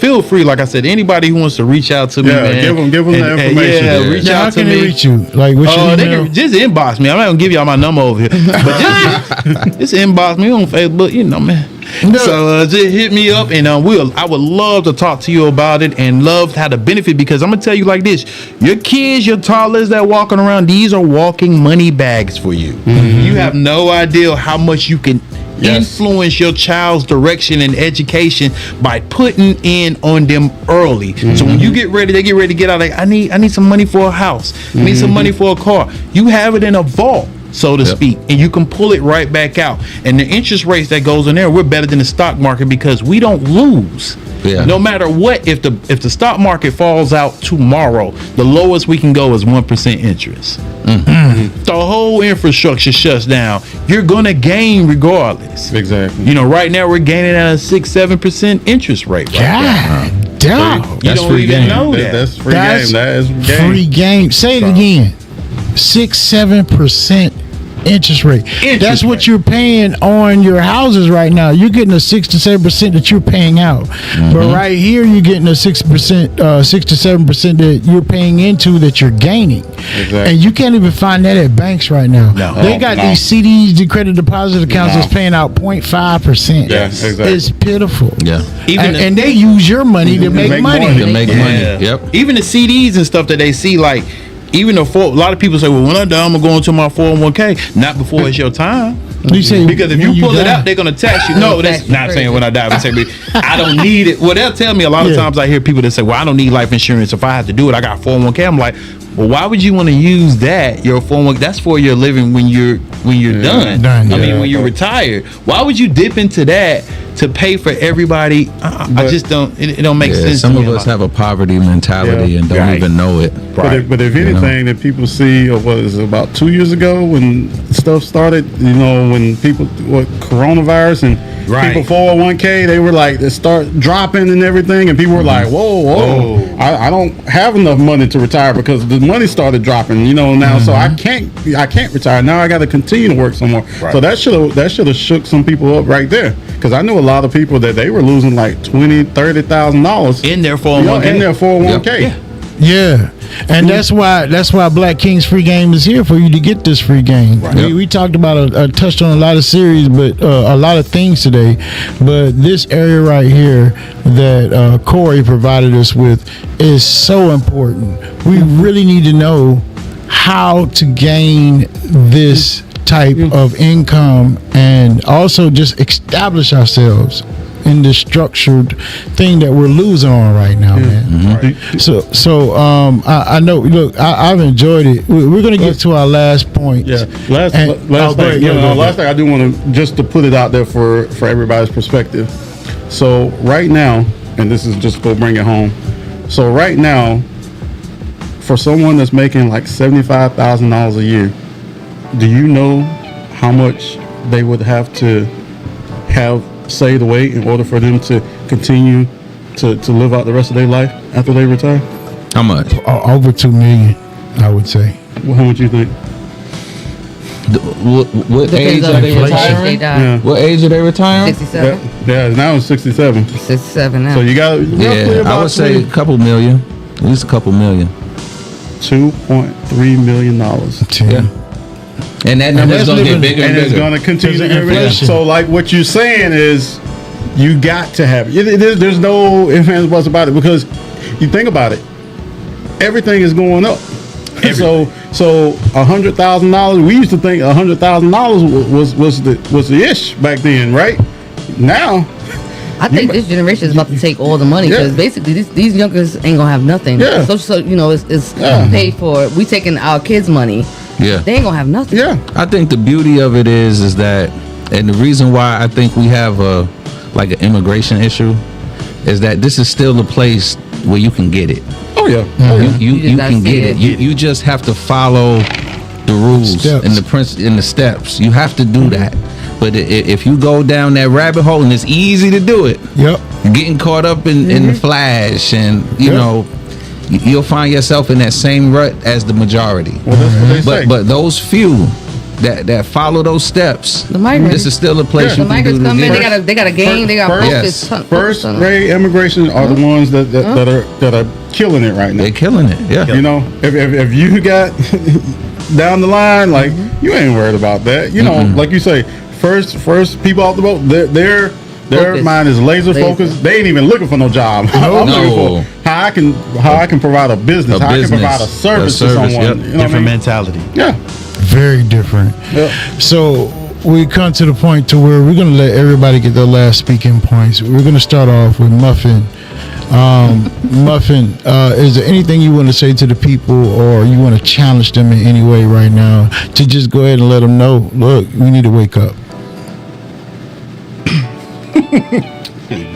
feel free. Like I said, anybody who wants to reach out to me, man, give them the information. Reach Now, out how to can me. they reach you? Like, what's your They email? can just inbox me. I'm not gonna give y'all my number over here, but just inbox me on Facebook. You know, man. No. So just hit me up, and I would love to talk to you about it and love how to benefit, because I'm gonna tell you like this: your kids, your toddlers that walking around, these are walking money bags for you. You have no idea how much you can influence your child's direction and education by putting in on them early. So when you get ready, they get ready to get out. Like, I need some money for a house. I need some money for a car. You have it in a vault, so to speak, and you can pull it right back out. And the interest rates that goes in there, we're better than the stock market because we don't lose. Yeah. No matter what, if the stock market falls out tomorrow, the lowest we can go is 1% interest. The whole infrastructure shuts down. You're gonna gain regardless. Exactly. You know, right now we're gaining at a 6-7% interest rate. Right now. God, damn. You That's don't free even game. know that. That's free That's game. That is game. free game. Say it again. 6-7% interest rate. That's what rate. you're paying on your houses right now. You're getting a 6 to 7% that you're paying out, but right here you're getting a 6%, 6 to 7% that you're paying into that you're gaining, and you can't even find that at banks right now. No. They got these CDs, the credit deposit accounts, that's paying out 0.5%. Yeah, exactly. It's pitiful. Yeah. And they use your money to make money. To make money. Yep. Even the CDs and stuff that they see, like, even a lot of people say, well, when I'm done, I'm going to go into my 401k. Not before it's your time. You say Because if when you pull it die. out, they're going to tax you. No, that's not saying when I die. But say, I don't need it. Well, they'll tell me a lot of times I hear people that say, well, I don't need life insurance. If I have to do it, I got 401k. I'm like, well, why would you want to use that? Your 401k, that's for your living when you're done. I mean, when you're retired. Why would you dip into that to pay for everybody? I just don't. It don't make sense. Some to of me. us have a poverty mentality and don't Right. even know it. But if anything that people see, or what is it, about 2 years ago when stuff started, you know, when people, coronavirus and people 401k, they were like, they start dropping and everything, and people were like, whoa. I don't have enough money to retire because the money started dropping, you know, now, so I can't retire. Now I got to continue to work somewhere. Right. So that should have shook some people up right there, because I knew a lot of people that they were losing like $20,000-$30,000 in their 401k. in their 401k. Yeah. Yeah, and that's why Black King's free game is here for you to get this free game. Right. We talked about touched on a lot of series, but a lot of things today. But this area right here that Corey provided us with is so important. We really need to know how to gain this type of income and also just establish ourselves in the structured thing that we're losing on right now, man. Right. So I know. Look, I've enjoyed it. We're gonna get to our last point. Yeah. Last thing, last thing I do want to just to put it out there for everybody's perspective. So right now, and this is just to bring it home. So right now, for someone that's making like $75,000 a year, do you know how much they would have to have saved away in order for them to continue to live out the rest of their life after they retire? How much? Over 2 million, I would say. Well, how much you think? What age Depends are on they the age retiring? they die. Yeah. What age are they retiring? 67. Yeah, now it's 67. 67 now. So you got roughly Yeah, about I would say a couple million. At least a couple million. $2.3 million. Yeah. And that number's that's gonna get living- bigger and And it's bigger. going to continue to Because of get bigger. inflation. So, like, what you're saying is you got to have it. There's no ifs, ands, buts about it, because you think about it, everything is going up. So $100,000. We used to think $100,000 was the ish back then, right? Now, I think this generation is about to take all the money Yeah. because basically these youngers ain't gonna have nothing. Yeah. So you know it's Yeah. paid for. We taking our kids' money. Yeah. They ain't gonna have nothing. yeah, I think the beauty of it is that, and the reason why I think we have an immigration issue is that this is still a place where you can get it. oh yeah, You just gotta can see get it. it. You just have to follow the rules Steps. and the steps. You have to do that. But if you go down that rabbit hole, and it's easy to do it, Yep. getting caught up in the flash, and you know, you'll find yourself in that same rut as the majority. Well, that's what they say. But those few that follow those steps, The migrants. this is still a place The you can do migrants the come in. business. They got a game. They got First- focus. First grade immigration are the ones that are killing it right now. They're killing it. Yeah. You know, if you got down the line, like you ain't worried about that. You know, like you say, first people off the boat, their Focus. mind is laser focused. They ain't even looking for no job. I'm No. looking for how I can provide a business, how I can provide a service to someone. yep. You know what I Different mean? mentality. Yeah. Very different. Yeah. So we come to the point to where we're going to let everybody get their last speaking points. We're going to start off with Muffin. Muffin, is there anything you want to say to the people, or you want to challenge them in any way right now to just go ahead and let them know, look, we need to wake up?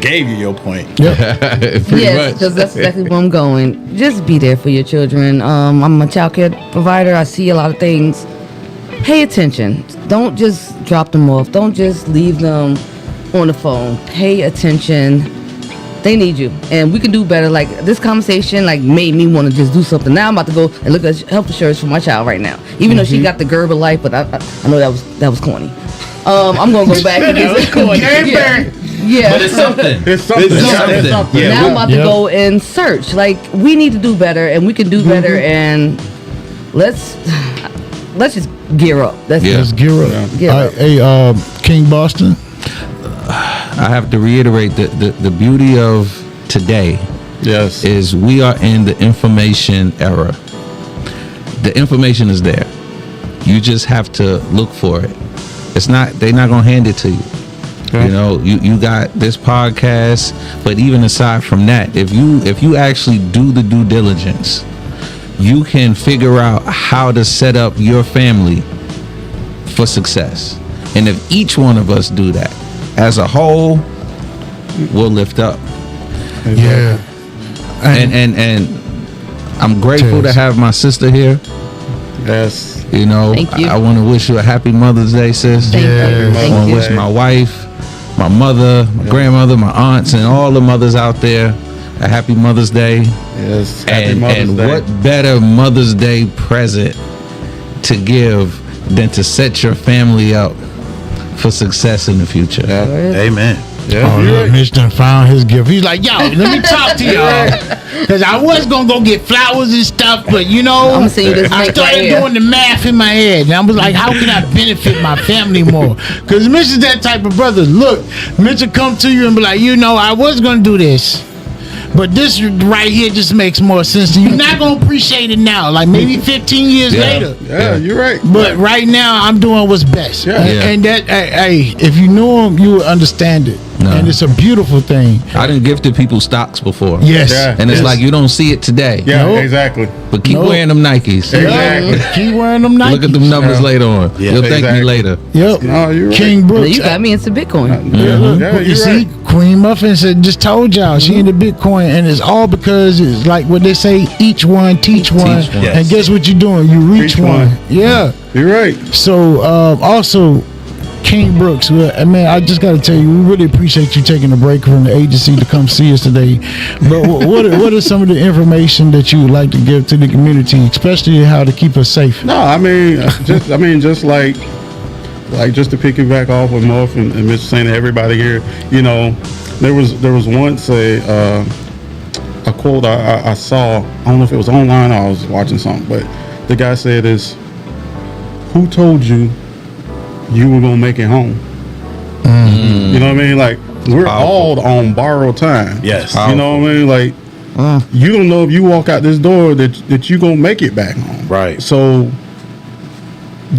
Gave you your point. Pretty Yes, much. because that's exactly where I'm going. Just be there for your children. I'm a child care provider. I see a lot of things. Pay attention. Don't just drop them off. Don't just leave them on the phone. Pay attention. They need you, and we can do better. Like this conversation, like made me want to just do something. Now I'm about to go and look at health insurance for my child right now. Even though she got the Gerber Life, but I know that was corny. I'm gonna go back and yeah. But it's something. It's something. It's something. Yeah, Now I'm about to Yep. go and search. Like we need to do better, and we can do better. And let's just gear up. That's Yeah. Let's gear up. Gear All up. right, hey, King Boston. I have to reiterate the beauty of today Yes. is we are in the information era. The information is there. You just have to look for it. They're not gonna hand it to you. Okay. You know, you got this podcast, but even aside from that, if you actually do the due diligence, you can figure out how to set up your family for success. And if each one of us do that, as a whole, we'll lift up. Yeah. And I'm grateful to Cheers. have my sister here. Yes. You know, Thank you. I want to wish you a happy Mother's Day, sis. Thank Yeah. you. I Thank want to you. wish my wife, my mother, my grandmother, my aunts, and all the mothers out there a happy Mother's Day. Yes. Happy And Mother's Day. what better Mother's Day present to give than to set your family up for success in the future? Yeah. Amen. Yeah. Oh, you're look, right. Mitch done found his gift. He's like, yo, let me talk to y'all. Because I was going to go get flowers and stuff, but you know, I'ma send you this I link started right here. doing the math in my head. And I was like, how can I benefit my family more? Because Mitch is that type of brother. Look, Mitch will come to you and be like, you know, I was going to do this, but this right here just makes more sense to you. You're not going to appreciate it now, like maybe 15 years Yeah. later. Yeah, you're right. But right now, I'm doing what's best. Yeah. And, Yeah. and that, hey, if you knew him, you would understand it. No. And it's a beautiful thing. I done gifted people stocks before. Yes. Yeah. And it's Yes. like you don't see it today. Yeah, Nope. exactly. But keep Nope. wearing them Nikes. Exactly. Keep wearing them Nikes. Look at them numbers Yeah. later on. Yeah, You'll thank me exactly. later. Yep. No, you're right. King Brooks. You got me into Bitcoin. Yeah, look, Yeah, you you're see, right. Queen Muffin said, just told y'all she into Bitcoin, and it's all because it's like what they say, each one, teach one. one. Yes. And guess what you're doing? You reach Reach one. one. Yeah. You're right. So also, King Brooks, man, I just got to tell you, we really appreciate you taking a break from the agency to come see us today. But what are some of the information that you would like to give to the community, especially how to keep us safe? No, I mean, just like just to piggyback off with Muff and Mr. saying to everybody here, you know, there was once a quote I saw. I don't know if it was online or I was watching something, but the guy said is, "Who told you you were gonna make it home?" You know what I mean? Like we're Powerful. all on borrowed time. Yes. You know what I mean? Like you don't know if you walk out this door that you gonna make it back home. Right. So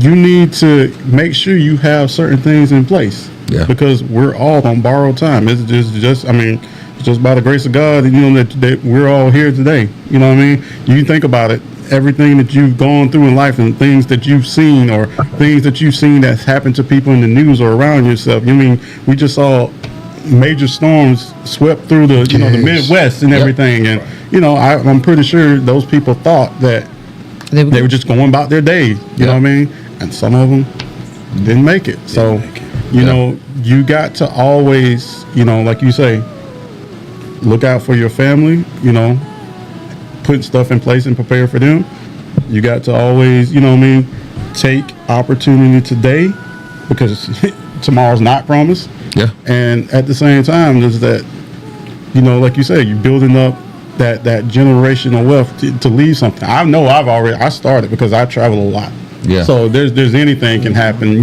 you need to make sure you have certain things in place. Yeah. Because we're all on borrowed time. It's just I mean, it's just by the grace of God, you know, that we're all here today. You know what I mean? You think about it, everything that you've gone through in life and things that you've seen or things that you've seen that's happened to people in the news or around yourself. You mean we just saw major storms swept through the the Yes. Midwest and everything, and you know I'm pretty sure those people thought that There we they go. were just going about their day. You know what I mean? And some of them didn't make it. So you know you got to always, you know, like you say, look out for your family. You know, put stuff in place and prepare for them. You got to always, you know what I mean, take opportunity today because tomorrow's not promised. Yeah. And at the same time, there's that, like you said, you're building up that generational wealth to leave something. I know I started because I travel a lot. Yeah. So there's anything can happen,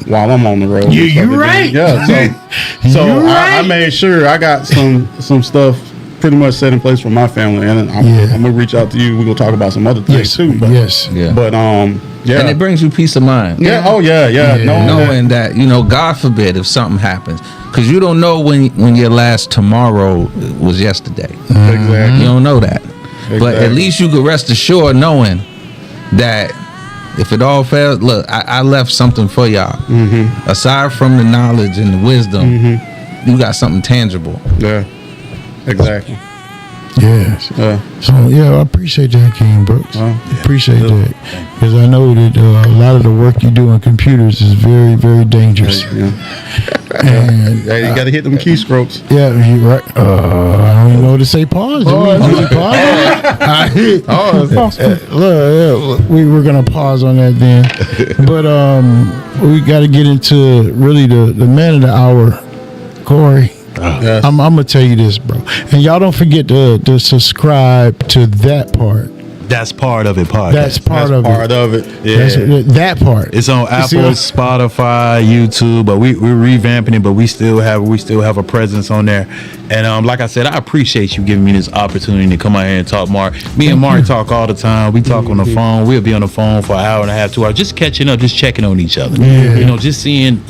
while I'm on the road. You're right. Yeah. So I made sure I got some stuff pretty much set in place for my family, and I'm gonna reach out to you. We're gonna talk about some other things too. But, Yeah. But yeah. And it brings you peace of mind. Yeah. Oh yeah. Knowing that, God forbid if something happens, because you don't know when your last tomorrow was yesterday. Exactly. You don't know that. Exactly. But at least you could rest assured knowing that if it all fails, look, I left something for y'all. Mm-hmm. Aside from the knowledge and the wisdom, you got something tangible. Yeah. Exactly. Yes. So I appreciate that, King Brooks. Appreciate that, because I know that a lot of the work you do on computers is very, very dangerous. And you got to hit them keystrokes. Yeah, you're right. I don't even know what to say. Pause. Look, we were gonna pause on that then, but we got to get into really the man of the hour, Corey. Yes. I'm gonna tell you this, bro, and y'all don't forget to subscribe to that part. That's part of it. Podcast. That's part of it. Yeah. That part. It's on Apple, Spotify, YouTube, but we're revamping it. But we still have a presence on there. And like I said, I appreciate you giving me this opportunity to come out here and talk, Mark. Me and Mark talk all the time. We talk on the phone. We'll be on the phone for an hour and a half, 2 hours, just catching up, just checking on each other. Just seeing,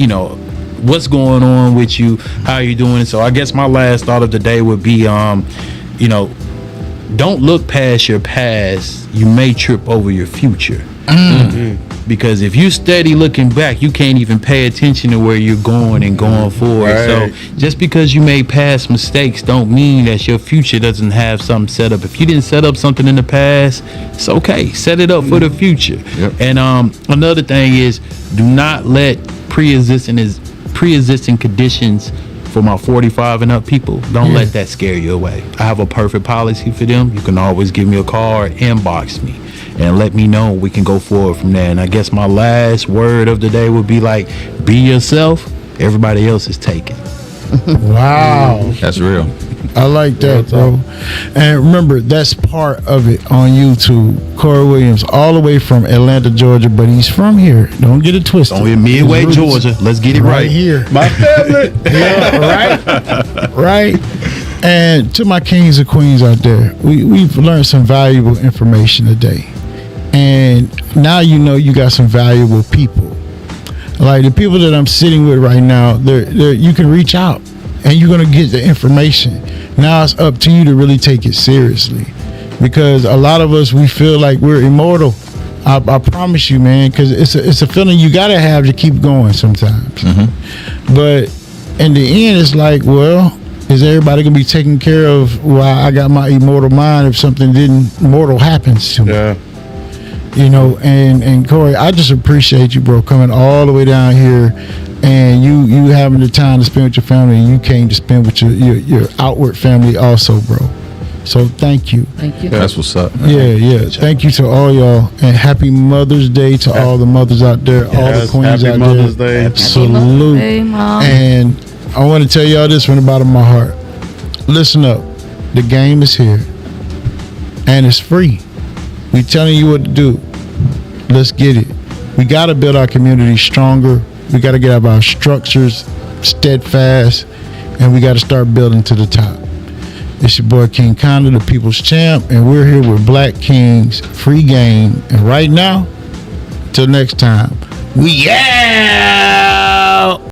what's going on with you, how you doing. So I guess my last thought of the day would be, don't look past your past. You may trip over your future. Because if you steady looking back, you can't even pay attention to where you're going and going forward. Right. So just because you made past mistakes don't mean that your future doesn't have something set up. If you didn't set up something in the past, it's okay. Set it up for the future. Yep. And another thing is, do not let pre-existing conditions for my 45 and up people, don't let that scare you away. I have a perfect policy for them. You can always give me a call or inbox me and let me know. We can go forward from there. And I guess my last word of the day would be like, be yourself. Everybody else is taken. Wow. That's real. I like that, bro. And remember, that's part of it on YouTube. Corey Williams, all the way from Atlanta, Georgia, but he's from here. Don't get it twisted. On in Midway, Georgia. Let's get it right here. My family. Right. And to my kings and queens out there, we've learned some valuable information today. And now you got some valuable people. Like the people that I'm sitting with right now, you can reach out and you're going to get the information. Now it's up to you to really take it seriously, because a lot of us, we feel like we're immortal. I promise you, man, because it's a feeling you got to have to keep going sometimes. But in the end, it's like, well, is everybody going to be taken care of while I got my immortal mind if something mortal happens to me? Yeah. And Corey, I just appreciate you, bro, coming all the way down here, and you having the time to spend with your family, and you came to spend with your outward family also, bro. So thank you. Thank you. That's what's up. Yeah. Thank you to all y'all, and happy Mother's Day to all the mothers out there, all the queens happy out Mother's there. Day. Salute. Hey, Mom. And I want to tell y'all this from the bottom of my heart. Listen up. The game is here, and it's free. We telling you what to do. Let's get it. We got to build our community stronger. We got to get our structures steadfast, and we got to start building to the top. It's your boy King Conda, the People's Champ, and we're here with Black Kings, free game. And right now, till next time, we